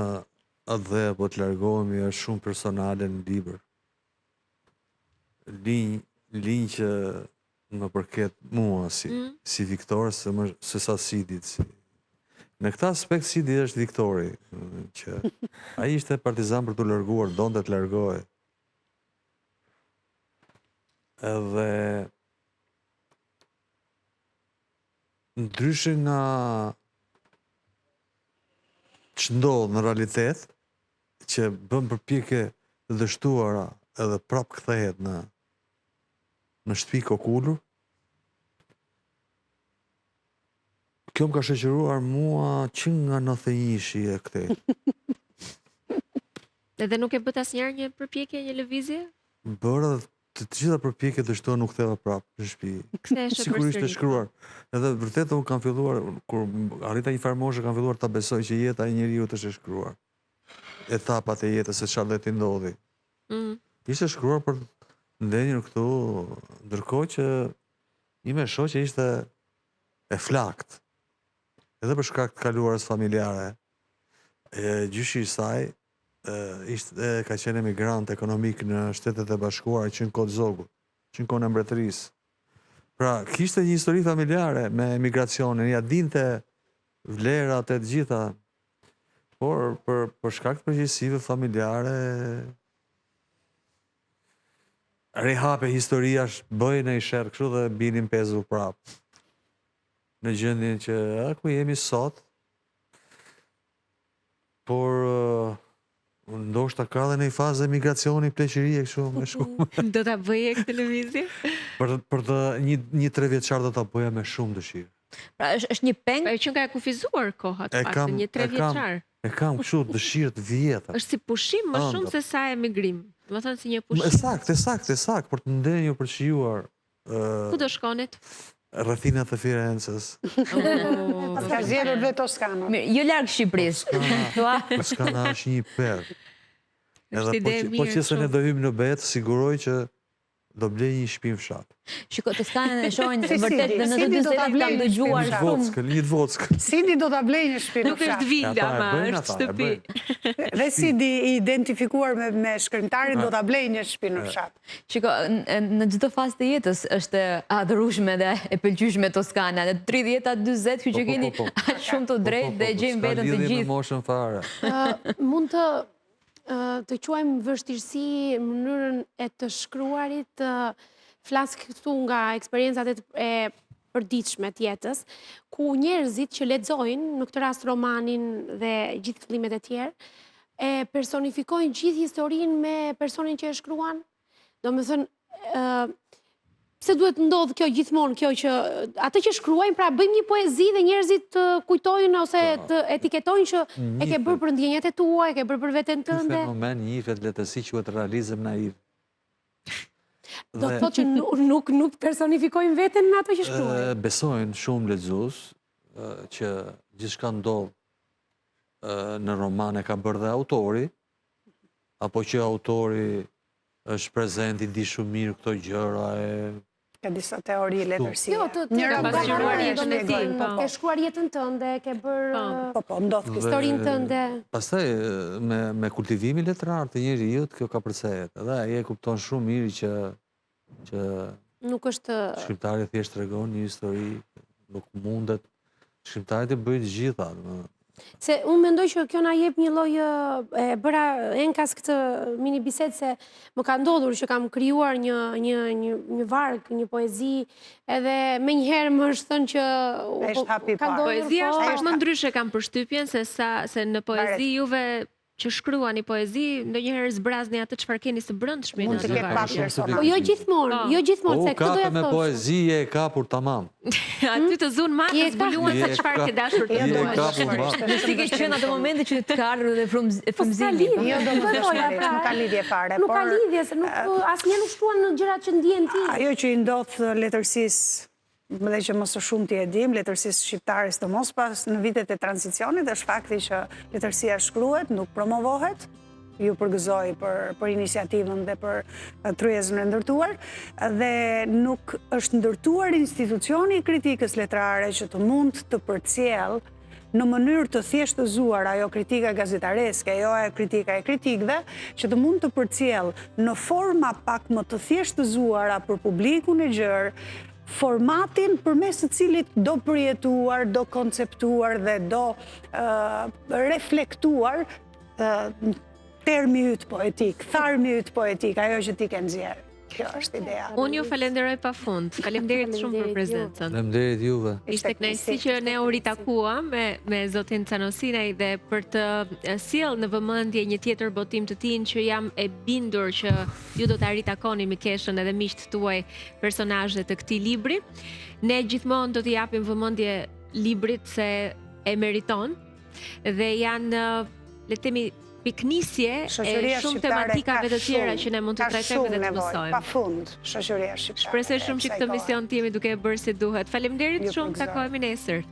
atë apo të largohemi është shumë personale në libër. Linj që më përket mua si Viktor, se sa Sidit. Në këtë aspekt Sidi është Viktori, që ai ishte partizan për të larguar, donte të largohej. Edhe ndryshe nga që ndodhë në realitet, që bëm përpjekje të dështuara edhe prap kthehet në shtëpi kokullur, kjo më ka shoqëruar mua që nga 91-shi e këtej. Edhe nuk e bët asnjëherë një përpjekje, një lëvizje? Bëra të gjitha përpjekjet të shtuar nuk ktheva prap në shtëpi. Sigurisht e shkruar. Edhe vërtet unë kam filluar, kur arrita një farë moshe, kam filluar ta besoj që jeta e njeriut është e shkruar. Etapat e jetës, se çfarë do të ndodhi. Ishte shkruar për ndenjur këtu, ndërkohë që ime shoqe ishte e flakt. Edhe për shkak të kaluarës familjare. Gjyshi i saj ka qenë emigrant ekonomik në Shtetet e Bashkuara që në kohë Zogut, që në kohën e mbretërisë. Pra, kishte një histori familjare me emigracionin, ja dinte vlerat e të gjitha, por për shkak të përgjegjësive familjare, rihape historia bëjnë e i sherë kështu dhe binin pezu prap. Në gjendjen që ku jemi sot, por ndoshta ka dhe në i fazë emigracioni pleqërie kështu me shku. Do ta bëje këtë lëvizje? Për të një 3 vjeçar do ta bëja me shumë dëshirë. Pra është një peng. Po që nga e kufizuar koha të paktën, një 3 vjeçar. E kam kështu dëshirë të vjetra. Është si pushim më shumë se sa emigrim. Do të thënë si një pushim. Sakt, për të ndenjur për shijuar. Ku do shkonit? Rrethinat e Firencës. Ka zgjedhur dhe Toskanën. Jo larg Shqipërisë. Toskana është një perlë. Është ide e mirë. Po që se ne do hyjmë në betë, siguroj që do blej një shtëpi në fshat. Shiko, Toskanën e shohin vërtet dhe në të dy setet kam dëgjuar shumë. Një vockë. Sidi do ta blej një shtëpi në Nuk është fshat. villa, ma është shtëpi. Dhe Sidi i identifikuar me shkrimtarin do ta blej një shtëpi në fshat. Shiko, në çdo fazë të jetës është adhurueshme dhe e pëlqyeshme Toskana. Në 30-40, kjo që keni aq shumë të drejtë dhe gjejmë veten të Lidhje me gjithë. moshën fare. Mund të quajmë vështirësi në mënyrën e të shkruarit, flas këtu nga eksperiencat e përditshme të jetës, ku njerëzit që lexojnë, në këtë rast romanin dhe gjithë fillimet e tjerë, e personifikojnë gjithë historinë me personin që e shkruan. Do me thënë, pse duhet ndodh kjo gjithmonë, kjo që atë që shkruajnë, pra bëjmë një poezi dhe njerëzit të kujtojnë ose të etiketojnë që e ke bërë për ndjenjat e tua, e ke bërë për veten Ky tënde. fenomen njihet lehtësi quhet realizëm naiv. Do të thotë që nuk personifikojnë veten me ato që shkruajnë. Besojnë shumë lexues që gjithçka ndodh në roman e ka bërë dhe autori, apo që autori është prezent, i di shumë mirë këto gjëra Ka disa teori letërsie. Jo, të pasqyruar jetën e tij, po. Ke shkruar jetën tënde, ke bërë Po, ndodh kjo. historinë tënde. Pastaj me kultivimin letrar të njeriut kjo ka përcehet. Edhe ai e kupton shumë mirë që Nuk është shkrimtari thjesht tregon një histori, nuk mundet shkrimtari të bëjë të gjitha. se unë mendoj që kjo na jep një lloj e bëra enkas këtë mini bisedë se më ka ndodhur që kam krijuar një varg, një poezi, edhe menjëherë më është thënë që Është hapi ka parë. ndodhur Poezia po, është pak më ndryshe, kam përshtypjen se në poezi juve që shkruani poezi, ndonjëherë zbrazni atë çfarë keni së brendshmi Mund në të atë ketë varg. pak personazhe. Po jo gjithmonë, jo gjithmonë, se këtë doja Kape me të thosh. poezi e kapur tamam. Aty të zun Je matë ka- zbuluan se çfarë ke dashur të Je thuash. kapur ma. Si ke qenë atë momenti që të ka ardhur dhe frymëzimi. lidhje. Jo, domosdoshmërisht, nuk ka lidhje fare. Nuk ka por, lidhje, se asnjë nuk shkruan në gjërat që ndjen ti. Ajo që i ndodh letërsisë, dhe që më së shumti e dim, letërsisë shqiptare sidomos pas në vitet e tranzicionit, është fakti që letërsia shkruhet, nuk promovohet. Ju përgëzoj për iniciativën dhe për tryezën e ndërtuar, dhe nuk është ndërtuar institucioni i kritikës letrare që të mund të përcjell në mënyrë të thjeshtëzuar ajo kritika gazetareske, jo ajo kritika e kritikëve, që të mund të përcjell në forma pak më të thjeshtëzuara për publikun e gjerë, formatin përmes të cilit do përjetuar, do konceptuar dhe do reflektuar termi yt poetik, tharmi yt poetik, ajo që ti ke nxjerrë. Kjo është ideja. Unë ju falenderoj pafund. Faleminderit shumë për prezencën. Faleminderit juve. Ishte kënaqësi që ne u ritakuam me zotin Canosinaj dhe për të sjell në vëmendje një tjetër botim të tij që jam e bindur që ju do ta ritakoni Mikeshën edhe miqt tuaj personazhe të këtij libri. Ne gjithmonë do t'i japim vëmendje librit se e meriton dhe janë le të themi piknisje e Shoqëria shumë shqiptare tematikave të tjera që ne mund të ka trajtojmë dhe të shumë nevojë, mësojmë. pafund, shoqëria shqiptare. Shpresoj shumë që e këtë kësaj mision timi duke e bërë si duhet. Faleminderit Ju shumë, përgëzoj. takohemi nesër.